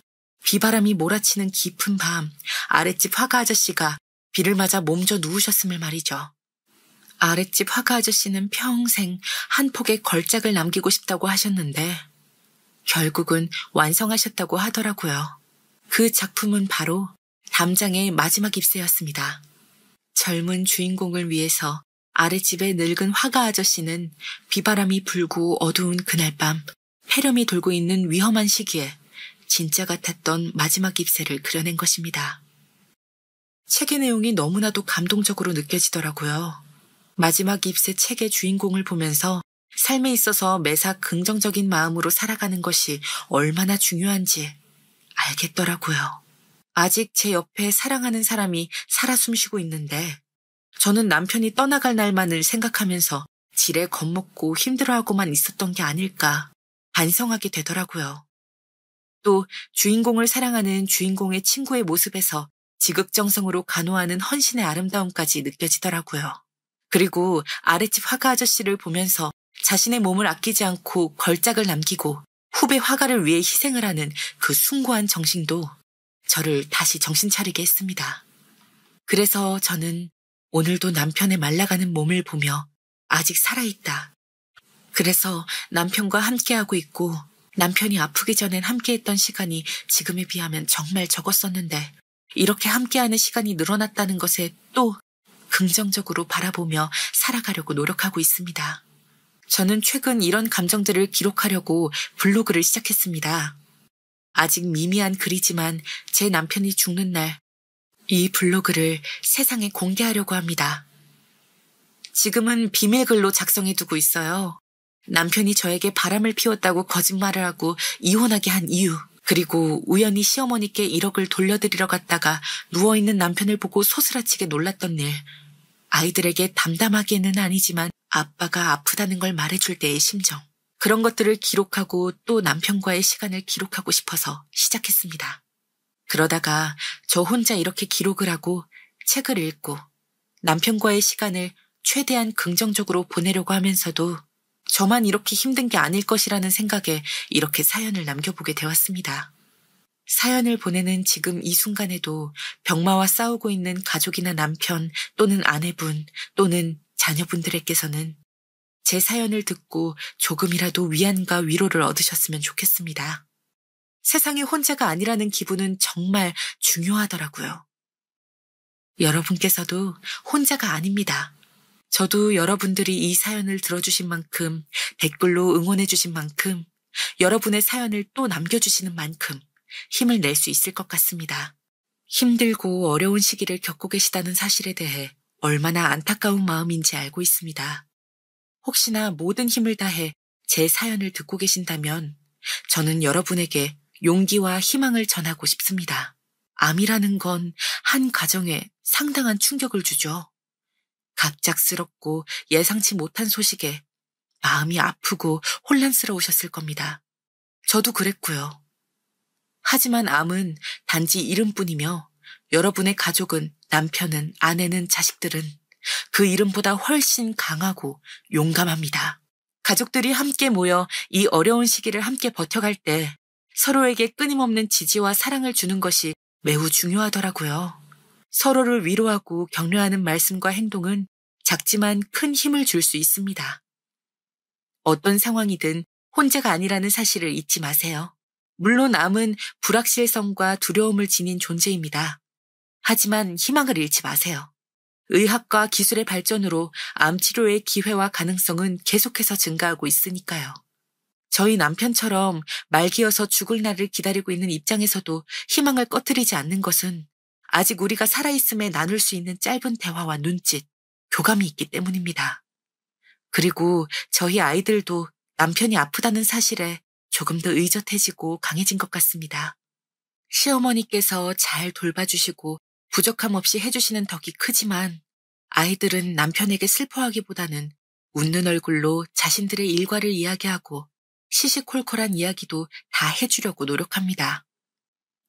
A: 비바람이 몰아치는 깊은 밤 아랫집 화가 아저씨가 비를 맞아 몸져 누우셨음을 말이죠. 아랫집 화가 아저씨는 평생 한 폭의 걸작을 남기고 싶다고 하셨는데 결국은 완성하셨다고 하더라고요. 그 작품은 바로 담장의 마지막 잎새였습니다. 젊은 주인공을 위해서 아랫집의 늙은 화가 아저씨는 비바람이 불고 어두운 그날 밤 폐렴이 돌고 있는 위험한 시기에 진짜 같았던 마지막 잎새를 그려낸 것입니다. 책의 내용이 너무나도 감동적으로 느껴지더라고요. 마지막 잎새 책의 주인공을 보면서 삶에 있어서 매사 긍정적인 마음으로 살아가는 것이 얼마나 중요한지 알겠더라고요. 아직 제 옆에 사랑하는 사람이 살아 숨쉬고 있는데 저는 남편이 떠나갈 날만을 생각하면서 지레 겁먹고 힘들어하고만 있었던 게 아닐까 반성하게 되더라고요. 또 주인공을 사랑하는 주인공의 친구의 모습에서 지극정성으로 간호하는 헌신의 아름다움까지 느껴지더라고요. 그리고 아랫집 화가 아저씨를 보면서 자신의 몸을 아끼지 않고 걸작을 남기고 후배 화가를 위해 희생을 하는 그 숭고한 정신도 저를 다시 정신 차리게 했습니다. 그래서 저는 오늘도 남편의 말라가는 몸을 보며 아직 살아있다. 그래서 남편과 함께하고 있고 남편이 아프기 전엔 함께했던 시간이 지금에 비하면 정말 적었었는데 이렇게 함께하는 시간이 늘어났다는 것에 또 긍정적으로 바라보며 살아가려고 노력하고 있습니다. 저는 최근 이런 감정들을 기록하려고 블로그를 시작했습니다. 아직 미미한 글이지만 제 남편이 죽는 날 이 블로그를 세상에 공개하려고 합니다. 지금은 비밀글로 작성해두고 있어요. 남편이 저에게 바람을 피웠다고 거짓말을 하고 이혼하게 한 이유, 그리고 우연히 시어머니께 1억을 돌려드리러 갔다가 누워있는 남편을 보고 소스라치게 놀랐던 일, 아이들에게 담담하게는 아니지만 아빠가 아프다는 걸 말해줄 때의 심정, 그런 것들을 기록하고 또 남편과의 시간을 기록하고 싶어서 시작했습니다. 그러다가 저 혼자 이렇게 기록을 하고 책을 읽고 남편과의 시간을 최대한 긍정적으로 보내려고 하면서도 저만 이렇게 힘든 게 아닐 것이라는 생각에 이렇게 사연을 남겨보게 되었습니다. 사연을 보내는 지금 이 순간에도 병마와 싸우고 있는 가족이나 남편 또는 아내분 또는 자녀분들에게서는 제 사연을 듣고 조금이라도 위안과 위로를 얻으셨으면 좋겠습니다. 세상에 혼자가 아니라는 기분은 정말 중요하더라고요. 여러분께서도 혼자가 아닙니다. 저도 여러분들이 이 사연을 들어주신 만큼, 댓글로 응원해주신 만큼, 여러분의 사연을 또 남겨주시는 만큼 힘을 낼 수 있을 것 같습니다. 힘들고 어려운 시기를 겪고 계시다는 사실에 대해 얼마나 안타까운 마음인지 알고 있습니다. 혹시나 모든 힘을 다해 제 사연을 듣고 계신다면 저는 여러분에게 용기와 희망을 전하고 싶습니다. 암이라는 건 한 가정에 상당한 충격을 주죠. 갑작스럽고 예상치 못한 소식에 마음이 아프고 혼란스러우셨을 겁니다. 저도 그랬고요. 하지만 암은 단지 이름뿐이며 여러분의 가족은, 남편은, 아내는, 자식들은 그 이름보다 훨씬 강하고 용감합니다. 가족들이 함께 모여 이 어려운 시기를 함께 버텨갈 때 서로에게 끊임없는 지지와 사랑을 주는 것이 매우 중요하더라고요. 서로를 위로하고 격려하는 말씀과 행동은 작지만 큰 힘을 줄 수 있습니다. 어떤 상황이든 혼자가 아니라는 사실을 잊지 마세요. 물론 암은 불확실성과 두려움을 지닌 존재입니다. 하지만 희망을 잃지 마세요. 의학과 기술의 발전으로 암 치료의 기회와 가능성은 계속해서 증가하고 있으니까요. 저희 남편처럼 말기어서 죽을 날을 기다리고 있는 입장에서도 희망을 꺼뜨리지 않는 것은 아직 우리가 살아있음에 나눌 수 있는 짧은 대화와 눈짓, 교감이 있기 때문입니다. 그리고 저희 아이들도 남편이 아프다는 사실에 조금 더 의젓해지고 강해진 것 같습니다. 시어머니께서 잘 돌봐주시고 부족함 없이 해주시는 덕이 크지만 아이들은 남편에게 슬퍼하기보다는 웃는 얼굴로 자신들의 일과를 이야기하고 시시콜콜한 이야기도 다 해주려고 노력합니다.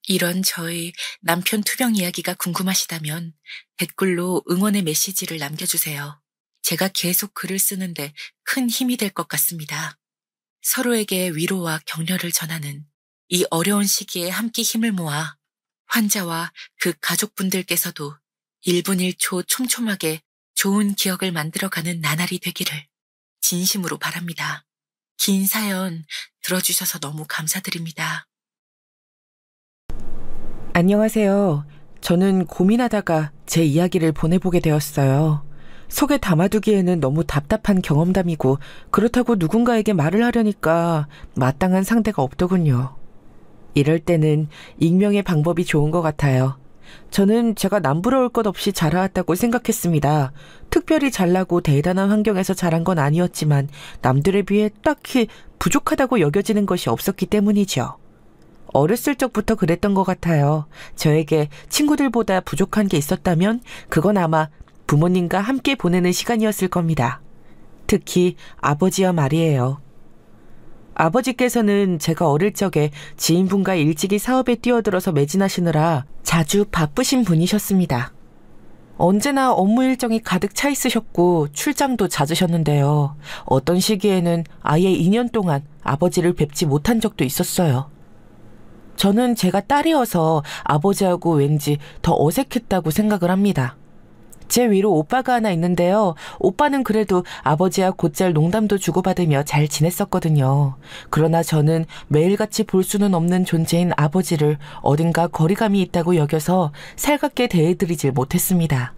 A: 이런 저의 남편 투병 이야기가 궁금하시다면 댓글로 응원의 메시지를 남겨주세요. 제가 계속 글을 쓰는데 큰 힘이 될 것 같습니다. 서로에게 위로와 격려를 전하는 이 어려운 시기에 함께 힘을 모아 환자와 그 가족분들께서도 1분 1초 촘촘하게 좋은 기억을 만들어가는 나날이 되기를 진심으로 바랍니다. 긴 사연 들어주셔서 너무 감사드립니다.
B: 안녕하세요. 저는 고민하다가 제 이야기를 보내보게 되었어요. 속에 담아두기에는 너무 답답한 경험담이고 그렇다고 누군가에게 말을 하려니까 마땅한 상대가 없더군요. 이럴 때는 익명의 방법이 좋은 것 같아요. 저는 제가 남부러울 것 없이 자라왔다고 생각했습니다. 특별히 잘나고 대단한 환경에서 자란 건 아니었지만 남들에 비해 딱히 부족하다고 여겨지는 것이 없었기 때문이죠. 어렸을 적부터 그랬던 것 같아요. 저에게 친구들보다 부족한 게 있었다면 그건 아마 부모님과 함께 보내는 시간이었을 겁니다. 특히 아버지와 말이에요. 아버지께서는 제가 어릴 적에 지인분과 일찍이 사업에 뛰어들어서 매진하시느라 자주 바쁘신 분이셨습니다. 언제나 업무 일정이 가득 차 있으셨고 출장도 잦으셨는데요. 어떤 시기에는 아예 2년 동안 아버지를 뵙지 못한 적도 있었어요. 저는 제가 딸이어서 아버지하고 왠지 더 어색했다고 생각을 합니다. 제 위로 오빠가 하나 있는데요. 오빠는 그래도 아버지와 곧잘 농담도 주고받으며 잘 지냈었거든요. 그러나 저는 매일같이 볼 수는 없는 존재인 아버지를 어딘가 거리감이 있다고 여겨서 살갑게 대해드리질 못했습니다.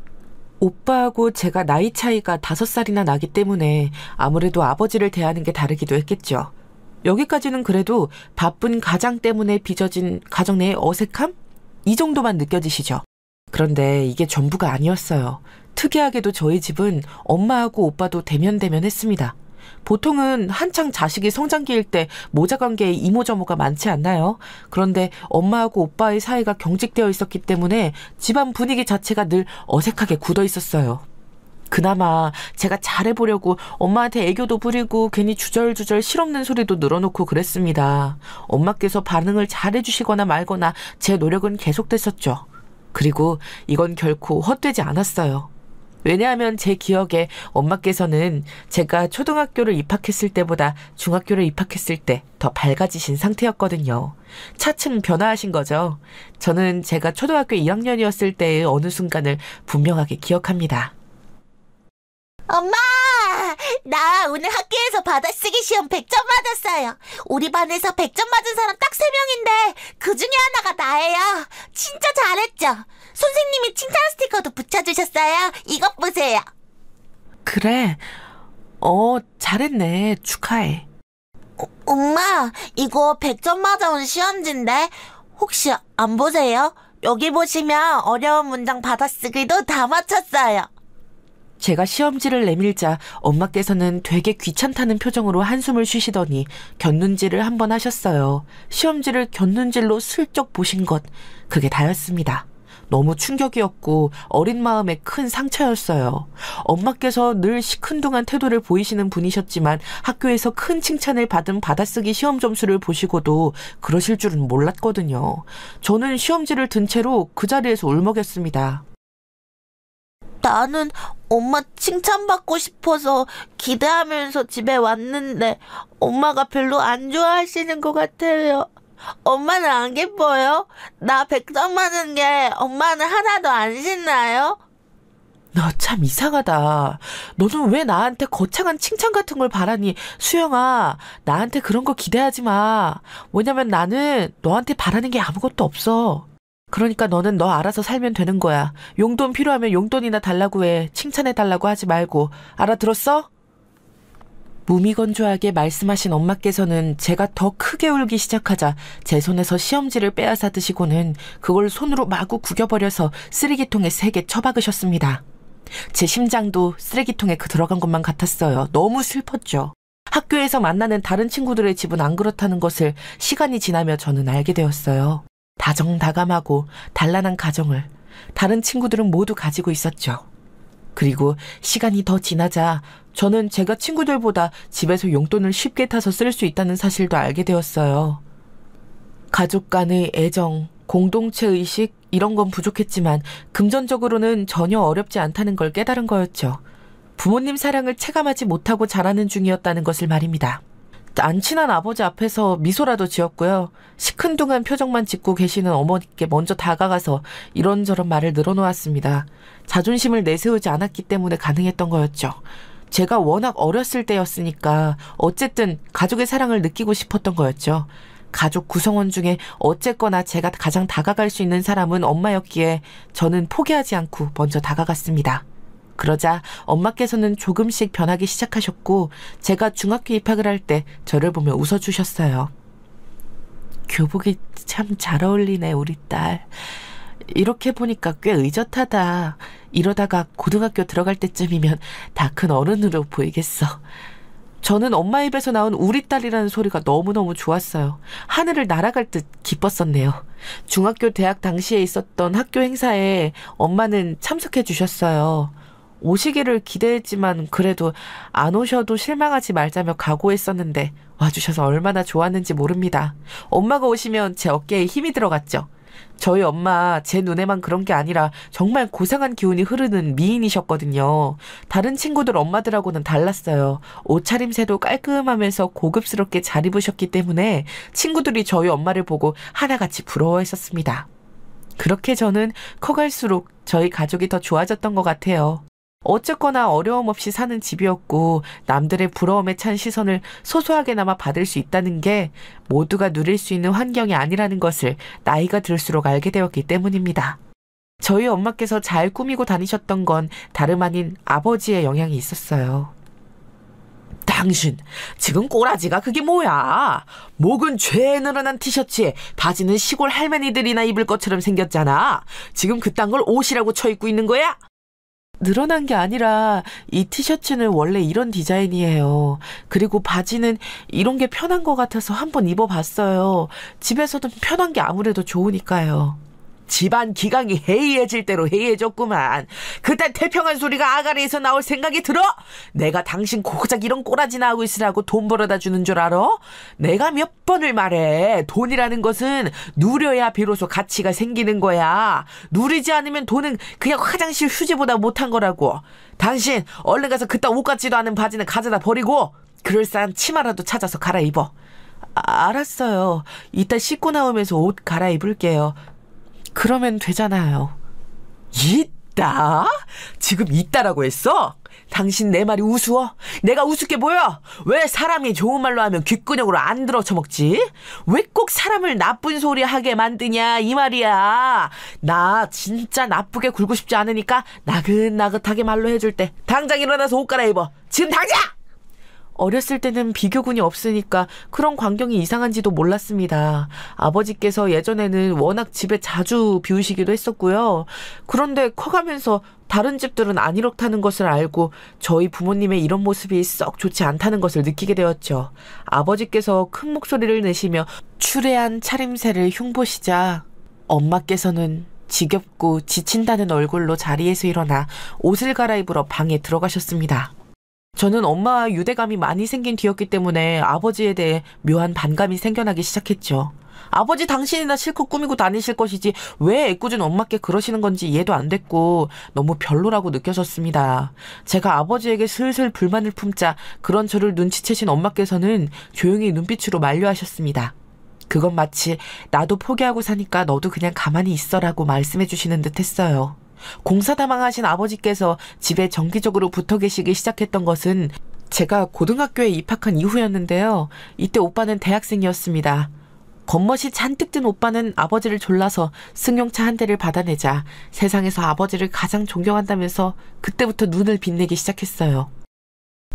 B: 오빠하고 제가 나이 차이가 5살이나 나기 때문에 아무래도 아버지를 대하는 게 다르기도 했겠죠. 여기까지는 그래도 바쁜 가장 때문에 빚어진 가정 내의 어색함? 이 정도만 느껴지시죠? 그런데 이게 전부가 아니었어요. 특이하게도 저희 집은 엄마하고 오빠도 대면대면했습니다. 보통은 한창 자식이 성장기일 때 모자관계에 이모저모가 많지 않나요? 그런데 엄마하고 오빠의 사이가 경직되어 있었기 때문에 집안 분위기 자체가 늘 어색하게 굳어 있었어요. 그나마 제가 잘해보려고 엄마한테 애교도 부리고 괜히 주절주절 실없는 소리도 늘어놓고 그랬습니다. 엄마께서 반응을 잘해주시거나 말거나 제 노력은 계속됐었죠. 그리고 이건 결코 헛되지 않았어요. 왜냐하면 제 기억에 엄마께서는 제가 초등학교를 입학했을 때보다 중학교를 입학했을 때 더 밝아지신 상태였거든요. 차츰 변화하신 거죠. 저는 제가 초등학교 2학년이었을 때의 어느 순간을 분명하게 기억합니다.
C: 엄마! 나 오늘 학교에서 받아쓰기 시험 100점 맞았어요. 우리 반에서 100점 맞은 사람 딱 3명인데 그 중에 하나가 나예요. 진짜 잘했죠? 선생님이 칭찬 스티커도 붙여주셨어요. 이것 보세요.
B: 그래? 잘했네. 축하해.
C: 엄마, 이거 100점 맞아온 시험지인데 혹시 안 보세요? 여기 보시면 어려운 문장 받아쓰기도 다 맞췄어요.
B: 제가 시험지를 내밀자 엄마께서는 되게 귀찮다는 표정으로 한숨을 쉬시더니 곁눈질을 한번 하셨어요. 시험지를 곁눈질로 슬쩍 보신 것, 그게 다였습니다. 너무 충격이었고 어린 마음에 큰 상처였어요. 엄마께서 늘 시큰둥한 태도를 보이시는 분이셨지만 학교에서 큰 칭찬을 받은 받아쓰기 시험 점수를 보시고도 그러실 줄은 몰랐거든요. 저는 시험지를 든 채로 그 자리에서 울먹였습니다.
C: 나는 엄마 칭찬받고 싶어서 기대하면서 집에 왔는데 엄마가 별로 안 좋아하시는 것 같아요. 엄마는 안 기뻐요? 나 100점 맞은 게 엄마는 하나도 안 신나요?
B: 너 참 이상하다. 너는 왜 나한테 거창한 칭찬 같은 걸 바라니? 수영아, 나한테 그런 거 기대하지 마. 왜냐면 나는 너한테 바라는 게 아무것도 없어. 그러니까 너는 너 알아서 살면 되는 거야. 용돈 필요하면 용돈이나 달라고 해. 칭찬해달라고 하지 말고. 알아들었어? 무미건조하게 말씀하신 엄마께서는 제가 더 크게 울기 시작하자 제 손에서 시험지를 빼앗아 드시고는 그걸 손으로 마구 구겨버려서 쓰레기통에 세게 처박으셨습니다. 제 심장도 쓰레기통에 들어간 것만 같았어요. 너무 슬펐죠. 학교에서 만나는 다른 친구들의 집은 안 그렇다는 것을 시간이 지나며 저는 알게 되었어요. 다정다감하고 단란한 가정을 다른 친구들은 모두 가지고 있었죠. 그리고 시간이 더 지나자 저는 제가 친구들보다 집에서 용돈을 쉽게 타서 쓸 수 있다는 사실도 알게 되었어요. 가족 간의 애정, 공동체 의식 이런 건 부족했지만 금전적으로는 전혀 어렵지 않다는 걸 깨달은 거였죠. 부모님 사랑을 체감하지 못하고 자라는 중이었다는 것을 말입니다. 안 친한 아버지 앞에서 미소라도 지었고요. 시큰둥한 표정만 짓고 계시는 어머니께 먼저 다가가서 이런저런 말을 늘어놓았습니다. 자존심을 내세우지 않았기 때문에 가능했던 거였죠. 제가 워낙 어렸을 때였으니까 어쨌든 가족의 사랑을 느끼고 싶었던 거였죠. 가족 구성원 중에 어쨌거나 제가 가장 다가갈 수 있는 사람은 엄마였기에 저는 포기하지 않고 먼저 다가갔습니다. 그러자 엄마께서는 조금씩 변하기 시작하셨고 제가 중학교 입학을 할 때 저를 보며 웃어주셨어요. 교복이 참 잘 어울리네 우리 딸. 이렇게 보니까 꽤 의젓하다. 이러다가 고등학교 들어갈 때쯤이면 다 큰 어른으로 보이겠어. 저는 엄마 입에서 나온 우리 딸이라는 소리가 너무너무 좋았어요. 하늘을 날아갈 듯 기뻤었네요. 중학교 대학 당시에 있었던 학교 행사에 엄마는 참석해 주셨어요. 오시기를 기대했지만 그래도 안 오셔도 실망하지 말자며 각오했었는데 와주셔서 얼마나 좋았는지 모릅니다. 엄마가 오시면 제 어깨에 힘이 들어갔죠. 저희 엄마 제 눈에만 그런 게 아니라 정말 고상한 기운이 흐르는 미인이셨거든요. 다른 친구들 엄마들하고는 달랐어요. 옷차림새도 깔끔하면서 고급스럽게 잘 입으셨기 때문에 친구들이 저희 엄마를 보고 하나같이 부러워했었습니다. 그렇게 저는 커갈수록 저희 가족이 더 좋아졌던 것 같아요. 어쨌거나 어려움 없이 사는 집이었고 남들의 부러움에 찬 시선을 소소하게나마 받을 수 있다는 게 모두가 누릴 수 있는 환경이 아니라는 것을 나이가 들수록 알게 되었기 때문입니다. 저희 엄마께서 잘 꾸미고 다니셨던 건 다름 아닌 아버지의 영향이 있었어요. 당신 지금 꼬라지가 그게 뭐야? 목은 죄 늘어난 티셔츠에 바지는 시골 할머니들이나 입을 것처럼 생겼잖아. 지금 그딴 걸 옷이라고 쳐 입고 있는 거야? 늘어난 게 아니라 이 티셔츠는 원래 이런 디자인이에요. 그리고 바지는 이런 게 편한 것 같아서 한번 입어봤어요. 집에서도 편한 게 아무래도 좋으니까요. 집안 기강이 해이해질 대로 해이해졌구만. 그딴 태평한 소리가 아가리에서 나올 생각이 들어? 내가 당신 고작 이런 꼬라지나 하고 있으라고 돈 벌어다 주는 줄 알아? 내가 몇 번을 말해. 돈이라는 것은 누려야 비로소 가치가 생기는 거야. 누리지 않으면 돈은 그냥 화장실 휴지보다 못한 거라고. 당신 얼른 가서 그딴 옷 같지도 않은 바지는 가져다 버리고 그럴싸한 치마라도 찾아서 갈아입어. 알았어요. 이따 씻고 나오면서 옷 갈아입을게요. 그러면 되잖아요. 있다? 지금 있다라고 했어? 당신 내 말이 우스워? 내가 우습게 보여? 왜 사람이 좋은 말로 하면 귓근육으로 안 들어 처먹지? 왜 꼭 사람을 나쁜 소리 하게 만드냐 이 말이야. 나 진짜 나쁘게 굴고 싶지 않으니까 나긋나긋하게 말로 해줄 때 당장 일어나서 옷 갈아입어. 지금 당장! 어렸을 때는 비교군이 없으니까 그런 광경이 이상한지도 몰랐습니다. 아버지께서 예전에는 워낙 집에 자주 비우시기도 했었고요. 그런데 커가면서 다른 집들은 안 이렇다는 것을 알고 저희 부모님의 이런 모습이 썩 좋지 않다는 것을 느끼게 되었죠. 아버지께서 큰 목소리를 내시며 추레한 차림새를 흉보시자 엄마께서는 지겹고 지친다는 얼굴로 자리에서 일어나 옷을 갈아입으러 방에 들어가셨습니다. 저는 엄마와 유대감이 많이 생긴 뒤였기 때문에 아버지에 대해 묘한 반감이 생겨나기 시작했죠. 아버지 당신이나 실컷 꾸미고 다니실 것이지 왜 애꿎은 엄마께 그러시는 건지 이해도 안 됐고 너무 별로라고 느껴졌습니다. 제가 아버지에게 슬슬 불만을 품자 그런 저를 눈치채신 엄마께서는 조용히 눈빛으로 만류하셨습니다. 그건 마치 나도 포기하고 사니까 너도 그냥 가만히 있어라고 말씀해 주시는 듯 했어요. 공사다망하신 아버지께서 집에 정기적으로 붙어 계시기 시작했던 것은 제가 고등학교에 입학한 이후였는데요. 이때 오빠는 대학생이었습니다. 겉멋이 잔뜩 든 오빠는 아버지를 졸라서 승용차 한 대를 받아내자 세상에서 아버지를 가장 존경한다면서 그때부터 눈을 빛내기 시작했어요.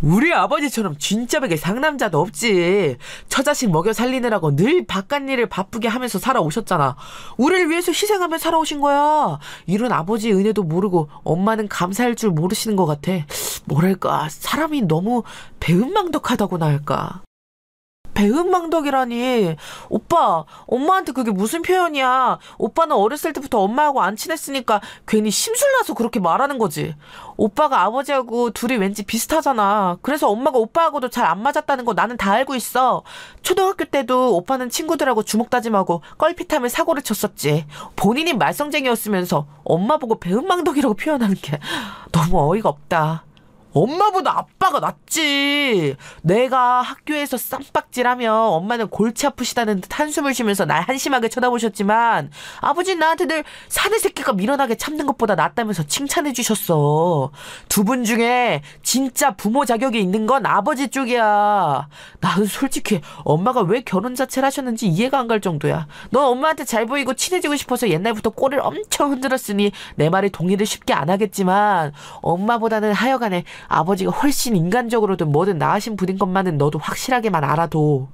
B: 우리 아버지처럼 진짜백의 상남자도 없지. 처자식 먹여 살리느라고 늘 바깥 일을 바쁘게 하면서 살아오셨잖아. 우리를 위해서 희생하며 살아오신 거야. 이런 아버지의 은혜도 모르고 엄마는 감사할 줄 모르시는 것 같아. 뭐랄까, 사람이 너무 배은망덕하다고나 할까. 배은망덕이라니. 오빠, 엄마한테 그게 무슨 표현이야. 오빠는 어렸을 때부터 엄마하고 안 친했으니까 괜히 심술나서 그렇게 말하는 거지. 오빠가 아버지하고 둘이 왠지 비슷하잖아. 그래서 엄마가 오빠하고도 잘 안 맞았다는 거 나는 다 알고 있어. 초등학교 때도 오빠는 친구들하고 주먹 다짐하고 껄핏하며 사고를 쳤었지. 본인이 말썽쟁이였으면서 엄마 보고 배은망덕이라고 표현하는 게 너무 어이가 없다. 엄마보다 아빠가 낫지. 내가 학교에서 쌈박질하면 엄마는 골치 아프시다는 듯 한숨을 쉬면서 날 한심하게 쳐다보셨지만 아버지는 나한테 늘 사내 새끼가 미련하게 참는 것보다 낫다면서 칭찬해 주셨어. 두 분 중에 진짜 부모 자격이 있는 건 아버지 쪽이야. 나는 솔직히 엄마가 왜 결혼 자체를 하셨는지 이해가 안 갈 정도야. 넌 엄마한테 잘 보이고 친해지고 싶어서 옛날부터 꼬리를 엄청 흔들었으니 내 말에 동의를 쉽게 안 하겠지만 엄마보다는 하여간에 아버지가 훨씬 인간적으로든 뭐든 나으신 분인 것만은 너도 확실하게만 알아도.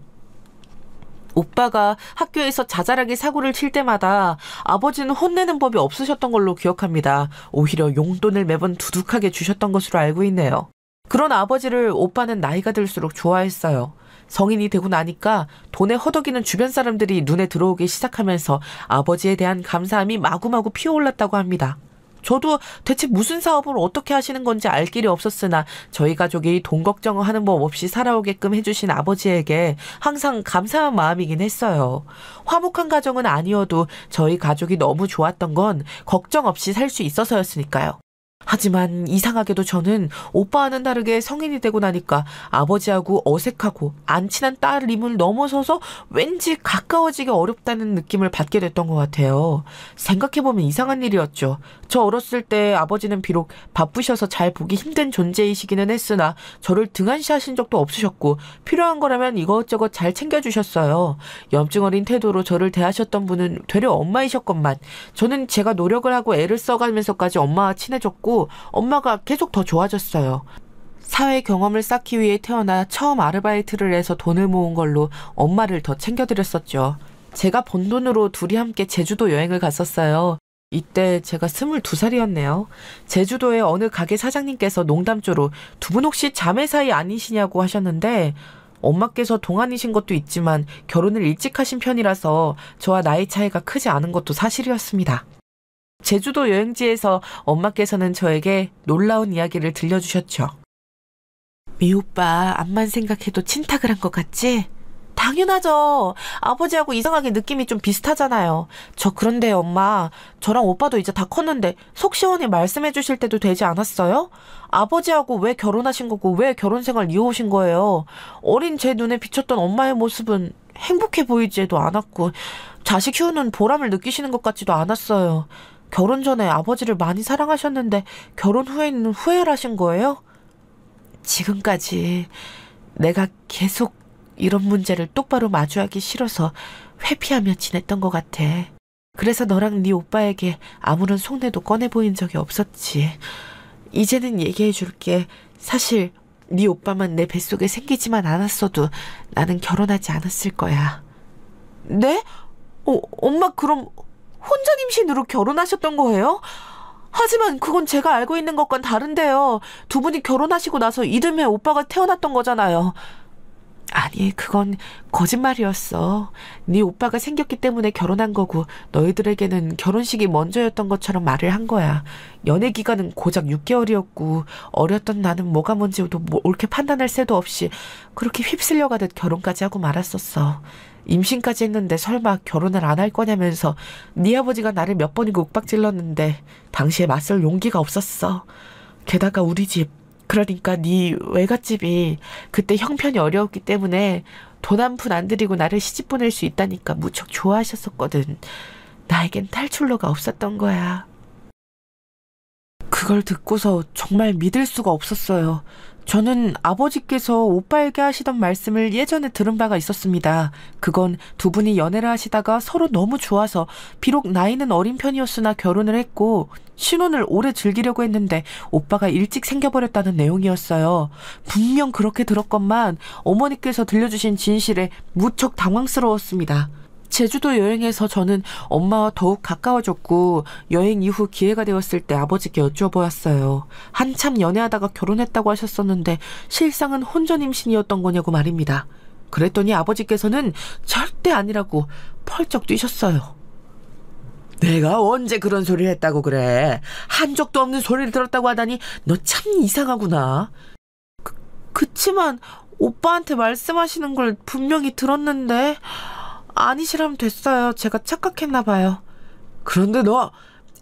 B: 오빠가 학교에서 자잘하게 사고를 칠 때마다 아버지는 혼내는 법이 없으셨던 걸로 기억합니다. 오히려 용돈을 매번 두둑하게 주셨던 것으로 알고 있네요. 그런 아버지를 오빠는 나이가 들수록 좋아했어요. 성인이 되고 나니까 돈에 허덕이는 주변 사람들이 눈에 들어오기 시작하면서 아버지에 대한 감사함이 마구마구 피어올랐다고 합니다. 저도 대체 무슨 사업을 어떻게 하시는 건지 알 길이 없었으나 저희 가족이 돈 걱정하는 법 없이 살아오게끔 해주신 아버지에게 항상 감사한 마음이긴 했어요. 화목한 가정은 아니어도 저희 가족이 너무 좋았던 건 걱정 없이 살 수 있어서였으니까요. 하지만 이상하게도 저는 오빠와는 다르게 성인이 되고 나니까 아버지하고 어색하고 안 친한 딸임을 넘어서서 왠지 가까워지기 어렵다는 느낌을 받게 됐던 것 같아요. 생각해보면 이상한 일이었죠. 저 어렸을 때 아버지는 비록 바쁘셔서 잘 보기 힘든 존재이시기는 했으나 저를 등한시하신 적도 없으셨고 필요한 거라면 이것저것 잘 챙겨주셨어요. 염증 어린 태도로 저를 대하셨던 분은 되려 엄마이셨건만 저는 제가 노력을 하고 애를 써가면서까지 엄마와 친해졌고 엄마가 계속 더 좋아졌어요. 사회 경험을 쌓기 위해 태어나 처음 아르바이트를 해서 돈을 모은 걸로 엄마를 더 챙겨드렸었죠. 제가 번 돈으로 둘이 함께 제주도 여행을 갔었어요. 이때 제가 22살이었네요. 제주도의 어느 가게 사장님께서 농담조로 두 분 혹시 자매 사이 아니시냐고 하셨는데 엄마께서 동안이신 것도 있지만 결혼을 일찍 하신 편이라서 저와 나이 차이가 크지 않은 것도 사실이었습니다. 제주도 여행지에서 엄마께서는 저에게 놀라운 이야기를 들려주셨죠. 미오빠 암만 생각해도 친탁을 한 것 같지? 당연하죠. 아버지하고 이상하게 느낌이 좀 비슷하잖아요. 저 그런데 엄마, 저랑 오빠도 이제 다 컸는데 속 시원히 말씀해 주실 때도 되지 않았어요? 아버지하고 왜 결혼하신 거고 왜 결혼 생활 이어오신 거예요? 어린 제 눈에 비쳤던 엄마의 모습은 행복해 보이지도 않았고 자식 키우는 보람을 느끼시는 것 같지도 않았어요. 결혼 전에 아버지를 많이 사랑하셨는데 결혼 후에는 후회를 하신 거예요? 지금까지 내가 계속 이런 문제를 똑바로 마주하기 싫어서 회피하며 지냈던 것 같아. 그래서 너랑 네 오빠에게 아무런 속내도 꺼내 보인 적이 없었지. 이제는 얘기해 줄게. 사실 네 오빠만 내 뱃속에 생기지만 않았어도 나는 결혼하지 않았을 거야. 네? 엄마 그럼 혼전 임신으로 결혼하셨던 거예요? 하지만 그건 제가 알고 있는 것과는 다른데요. 두 분이 결혼하시고 나서 이듬해 오빠가 태어났던 거잖아요. 아니, 그건 거짓말이었어. 네 오빠가 생겼기 때문에 결혼한 거고 너희들에게는 결혼식이 먼저였던 것처럼 말을 한 거야. 연애 기간은 고작 6개월이었고 어렸던 나는 뭐가 뭔지도 옳게 판단할 새도 없이 그렇게 휩쓸려 가듯 결혼까지 하고 말았었어. 임신까지 했는데 설마 결혼을 안 할 거냐면서 네 아버지가 나를 몇 번이고 윽박질렀는데 당시에 맞설 용기가 없었어. 게다가 우리 집, 그러니까 네 외갓집이 그때 형편이 어려웠기 때문에 돈 한 푼 안 들이고 나를 시집 보낼 수 있다니까 무척 좋아하셨었거든. 나에겐 탈출로가 없었던 거야. 그걸 듣고서 정말 믿을 수가 없었어요. 저는 아버지께서 오빠에게 하시던 말씀을 예전에 들은 바가 있었습니다. 그건 두 분이 연애를 하시다가 서로 너무 좋아서 비록 나이는 어린 편이었으나 결혼을 했고 신혼을 오래 즐기려고 했는데 오빠가 일찍 생겨버렸다는 내용이었어요. 분명 그렇게 들었건만 어머니께서 들려주신 진실에 무척 당황스러웠습니다. 제주도 여행에서 저는 엄마와 더욱 가까워졌고 여행 이후 기회가 되었을 때 아버지께 여쭤보았어요. 한참 연애하다가 결혼했다고 하셨었는데 실상은 혼전 임신이었던 거냐고 말입니다. 그랬더니 아버지께서는 절대 아니라고 펄쩍 뛰셨어요. 내가 언제 그런 소리를 했다고 그래. 한 적도 없는 소리를 들었다고 하다니 너 참 이상하구나. 그치만 오빠한테 말씀하시는 걸 분명히 들었는데 아니시라면 됐어요. 제가 착각했나 봐요. 그런데 너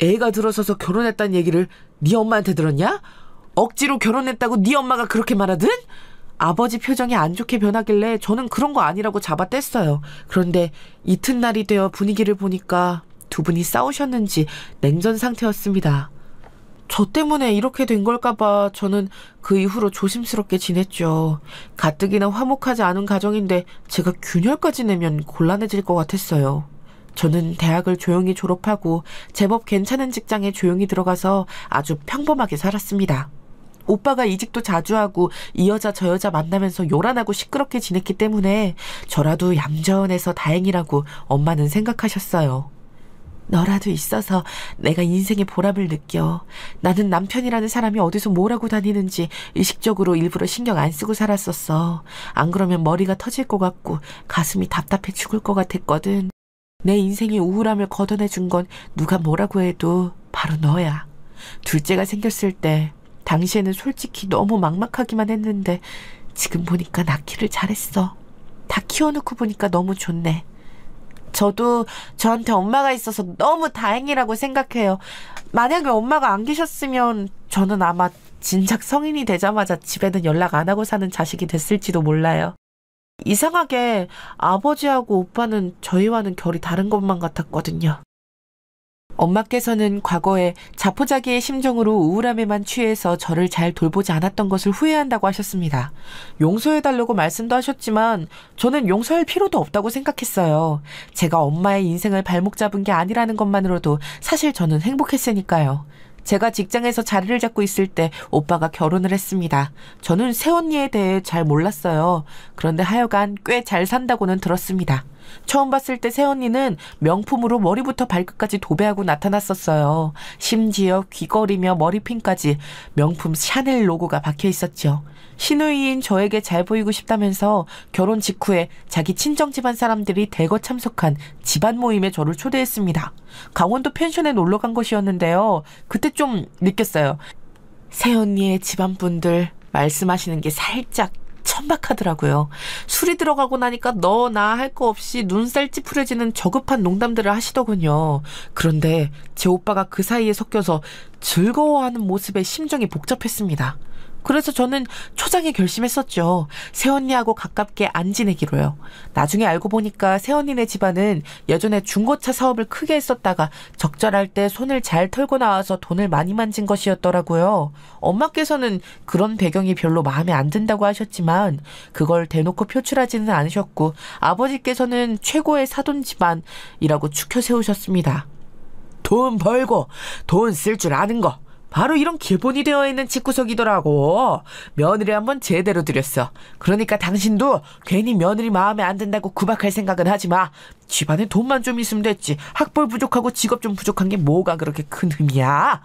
B: 애가 들어서서 결혼했다는 얘기를 네 엄마한테 들었냐? 억지로 결혼했다고 네 엄마가 그렇게 말하든? 아버지 표정이 안 좋게 변하길래 저는 그런 거 아니라고 잡아뗐어요. 그런데 이튿날이 되어 분위기를 보니까 두 분이 싸우셨는지 냉전 상태였습니다. 저 때문에 이렇게 된 걸까봐 저는 그 이후로 조심스럽게 지냈죠. 가뜩이나 화목하지 않은 가정인데 제가 균열까지 내면 곤란해질 것 같았어요. 저는 대학을 조용히 졸업하고 제법 괜찮은 직장에 조용히 들어가서 아주 평범하게 살았습니다. 오빠가 이직도 자주 하고 이 여자 저 여자 만나면서 요란하고 시끄럽게 지냈기 때문에 저라도 얌전해서 다행이라고 엄마는 생각하셨어요. 너라도 있어서 내가 인생의 보람을 느껴. 나는 남편이라는 사람이 어디서 뭘 하고 다니는지 의식적으로 일부러 신경 안 쓰고 살았었어. 안 그러면 머리가 터질 것 같고 가슴이 답답해 죽을 것 같았거든. 내 인생의 우울함을 걷어내준 건 누가 뭐라고 해도 바로 너야. 둘째가 생겼을 때 당시에는 솔직히 너무 막막하기만 했는데 지금 보니까 낳기를 잘했어. 다 키워놓고 보니까 너무 좋네. 저도 저한테 엄마가 있어서 너무 다행이라고 생각해요. 만약에 엄마가 안 계셨으면 저는 아마 진작 성인이 되자마자 집에는 연락 안 하고 사는 자식이 됐을지도 몰라요. 이상하게 아버지하고 오빠는 저희와는 결이 다른 것만 같았거든요. 엄마께서는 과거에 자포자기의 심정으로 우울함에만 취해서 저를 잘 돌보지 않았던 것을 후회한다고 하셨습니다. 용서해달라고 말씀도 하셨지만 저는 용서할 필요도 없다고 생각했어요. 제가 엄마의 인생을 발목 잡은 게 아니라는 것만으로도 사실 저는 행복했으니까요. 제가 직장에서 자리를 잡고 있을 때 오빠가 결혼을 했습니다. 저는 새언니에 대해 잘 몰랐어요. 그런데 하여간 꽤 잘 산다고는 들었습니다. 처음 봤을 때 새언니는 명품으로 머리부터 발끝까지 도배하고 나타났었어요. 심지어 귀걸이며 머리핀까지 명품 샤넬 로고가 박혀 있었죠. 시누이인 저에게 잘 보이고 싶다면서 결혼 직후에 자기 친정 집안 사람들이 대거 참석한 집안 모임에 저를 초대했습니다. 강원도 펜션에 놀러 간 것이었는데요. 그때 좀 느꼈어요. 새언니의 집안분들 말씀하시는 게 살짝 천박하더라고요. 술이 들어가고 나니까 너 나 할 거 없이 눈살 찌푸려지는 저급한 농담들을 하시더군요. 그런데 제 오빠가 그 사이에 섞여서 즐거워하는 모습에 심정이 복잡했습니다. 그래서 저는 초장에 결심했었죠. 새언니하고 가깝게 안 지내기로요. 나중에 알고 보니까 새언니네 집안은 예전에 중고차 사업을 크게 했었다가 적절할 때 손을 잘 털고 나와서 돈을 많이 만진 것이었더라고요. 엄마께서는 그런 배경이 별로 마음에 안 든다고 하셨지만 그걸 대놓고 표출하지는 않으셨고 아버지께서는 최고의 사돈 집안이라고 추켜 세우셨습니다. 돈 벌고 돈 쓸 줄 아는 거. 바로 이런 기본이 되어 있는 집구석이더라고. 며느리 한번 제대로 들였어. 그러니까 당신도 괜히 며느리 마음에 안 든다고 구박할 생각은 하지 마. 집안에 돈만 좀 있으면 됐지. 학벌 부족하고 직업 좀 부족한 게 뭐가 그렇게 큰 흠이야.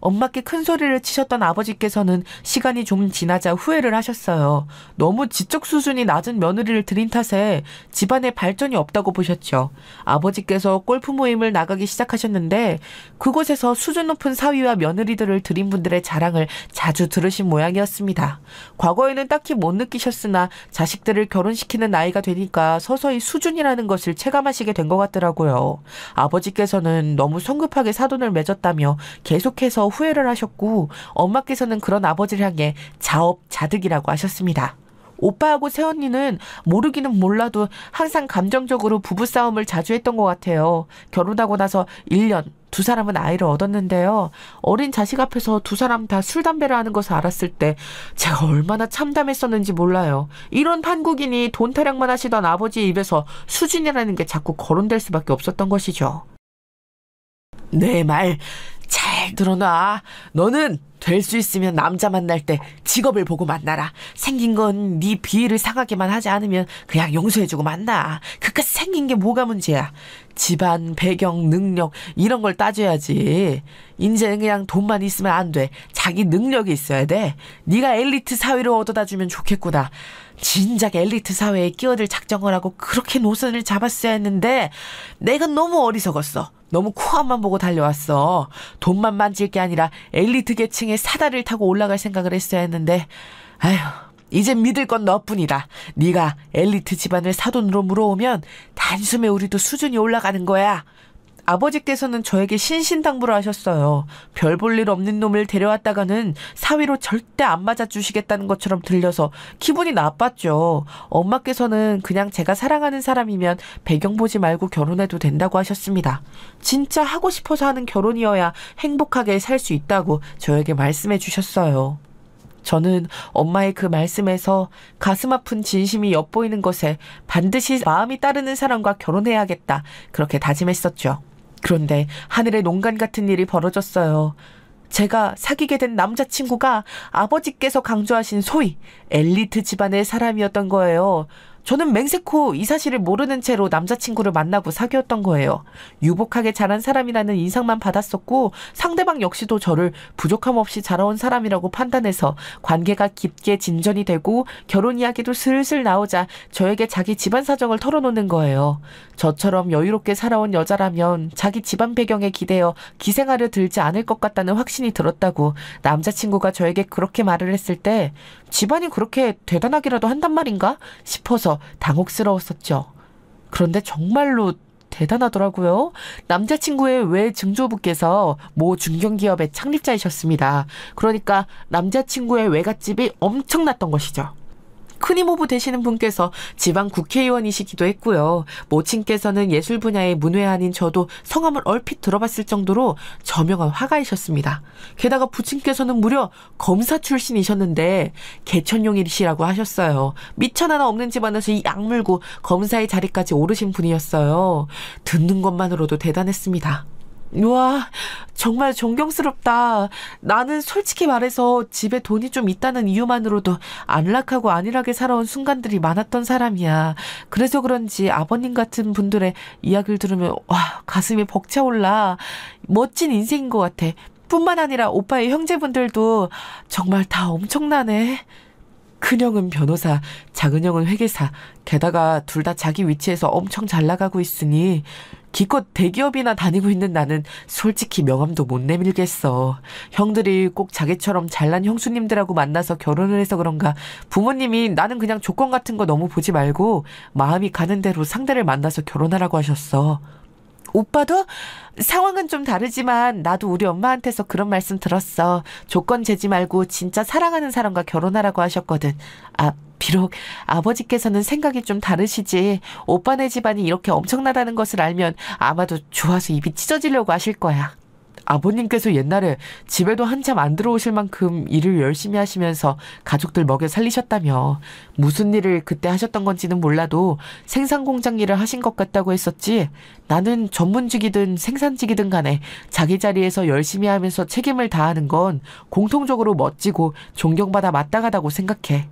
B: 엄마께 큰 소리를 치셨던 아버지께서는 시간이 좀 지나자 후회를 하셨어요. 너무 지적 수준이 낮은 며느리를 들인 탓에 집안에 발전이 없다고 보셨죠. 아버지께서 골프 모임을 나가기 시작하셨는데 그곳에서 수준 높은 사위와 며느리들을 들인 분들의 자랑을 자주 들으신 모양이었습니다. 과거에는 딱히 못 느끼셨으나 자식들을 결혼시키는 나이가 되니까 서서히 수준이라는 것을 체감하시게 된 것 같더라고요. 아버지께서는 너무 성급하게 사돈을 맺었다며 계속해서 후회를 하셨고 엄마께서는 그런 아버지를 향해 자업자득이라고 하셨습니다. 오빠하고 새언니는 모르기는 몰라도 항상 감정적으로 부부싸움을 자주 했던 것 같아요. 결혼하고 나서 1년, 두 사람은 아이를 얻었는데요. 어린 자식 앞에서 두 사람 다 술, 담배를 하는 것을 알았을 때 제가 얼마나 참담했었는지 몰라요. 이런 판국인이 돈 타령만 하시던 아버지의 입에서 수준이라는 게 자꾸 거론될 수밖에 없었던 것이죠. 내 말 잘 들어놔. 너는 될 수 있으면 남자 만날 때 직업을 보고 만나라. 생긴 건 네 비위를 상하게만 하지 않으면 그냥 용서해주고 만나. 그깟 생긴 게 뭐가 문제야. 집안, 배경, 능력 이런 걸 따져야지. 이제는 그냥 돈만 있으면 안 돼. 자기 능력이 있어야 돼. 네가 엘리트 사회를 얻어다 주면 좋겠구나. 진작 엘리트 사회에 끼어들 작정을 하고 그렇게 노선을 잡았어야 했는데 내가 너무 어리석었어. 너무 코앞만 보고 달려왔어. 돈만 만질 게 아니라 엘리트 계층의 사다리를 타고 올라갈 생각을 했어야 했는데 아휴, 이젠 믿을 건 너뿐이다. 네가 엘리트 집안을 사돈으로 물어오면 단숨에 우리도 수준이 올라가는 거야. 아버지께서는 저에게 신신당부를 하셨어요. 별 볼 일 없는 놈을 데려왔다가는 사위로 절대 안 맞아주시겠다는 것처럼 들려서 기분이 나빴죠. 엄마께서는 그냥 제가 사랑하는 사람이면 배경 보지 말고 결혼해도 된다고 하셨습니다. 진짜 하고 싶어서 하는 결혼이어야 행복하게 살 수 있다고 저에게 말씀해 주셨어요. 저는 엄마의 그 말씀에서 가슴 아픈 진심이 엿보이는 것에 반드시 마음이 따르는 사람과 결혼해야겠다. 그렇게 다짐했었죠. 그런데 하늘의 농간 같은 일이 벌어졌어요. 제가 사귀게 된 남자친구가 아버지께서 강조하신 소위 엘리트 집안의 사람이었던 거예요. 저는 맹세코 이 사실을 모르는 채로 남자친구를 만나고 사귀었던 거예요. 유복하게 자란 사람이라는 인상만 받았었고 상대방 역시도 저를 부족함 없이 자라온 사람이라고 판단해서 관계가 깊게 진전이 되고 결혼 이야기도 슬슬 나오자 저에게 자기 집안 사정을 털어놓는 거예요. 저처럼 여유롭게 살아온 여자라면 자기 집안 배경에 기대어 기생하려 들지 않을 것 같다는 확신이 들었다고 남자친구가 저에게 그렇게 말을 했을 때 집안이 그렇게 대단하기라도 한단 말인가 싶어서 당혹스러웠었죠. 그런데 정말로 대단하더라고요. 남자친구의 외 증조부께서 모 중견기업의 창립자이셨습니다. 그러니까 남자친구의 외갓집이 엄청났던 것이죠. 큰이모부 되시는 분께서 지방 국회의원이시기도 했고요. 모친께서는 예술 분야의 문외한인 저도 성함을 얼핏 들어봤을 정도로 저명한 화가이셨습니다. 게다가 부친께서는 무려 검사 출신이셨는데 개천용이시라고 하셨어요. 미천 하나 없는 집안에서 이 악물고 검사의 자리까지 오르신 분이었어요. 듣는 것만으로도 대단했습니다. 와, 정말 존경스럽다. 나는 솔직히 말해서 집에 돈이 좀 있다는 이유만으로도 안락하고 안일하게 살아온 순간들이 많았던 사람이야. 그래서 그런지 아버님 같은 분들의 이야기를 들으면 와, 가슴이 벅차올라. 멋진 인생인 것 같아. 뿐만 아니라 오빠의 형제분들도 정말 다 엄청나네. 큰형은 변호사, 작은형은 회계사, 게다가 둘 다 자기 위치에서 엄청 잘 나가고 있으니 기껏 대기업이나 다니고 있는 나는 솔직히 명함도 못 내밀겠어. 형들이 꼭 자기처럼 잘난 형수님들하고 만나서 결혼을 해서 그런가 부모님이 나는 그냥 조건 같은 거 너무 보지 말고 마음이 가는 대로 상대를 만나서 결혼하라고 하셨어. 오빠도 상황은 좀 다르지만 나도 우리 엄마한테서 그런 말씀 들었어. 조건 재지 말고 진짜 사랑하는 사람과 결혼하라고 하셨거든. 비록 아버지께서는 생각이 좀 다르시지 오빠네 집안이 이렇게 엄청나다는 것을 알면 아마도 좋아서 입이 찢어지려고 하실 거야. 아버님께서 옛날에 집에도 한참 안 들어오실 만큼 일을 열심히 하시면서 가족들 먹여 살리셨다며. 무슨 일을 그때 하셨던 건지는 몰라도 생산공장 일을 하신 것 같다고 했었지. 나는 전문직이든 생산직이든 간에 자기 자리에서 열심히 하면서 책임을 다하는 건 공통적으로 멋지고 존경받아 마땅하다고 생각해.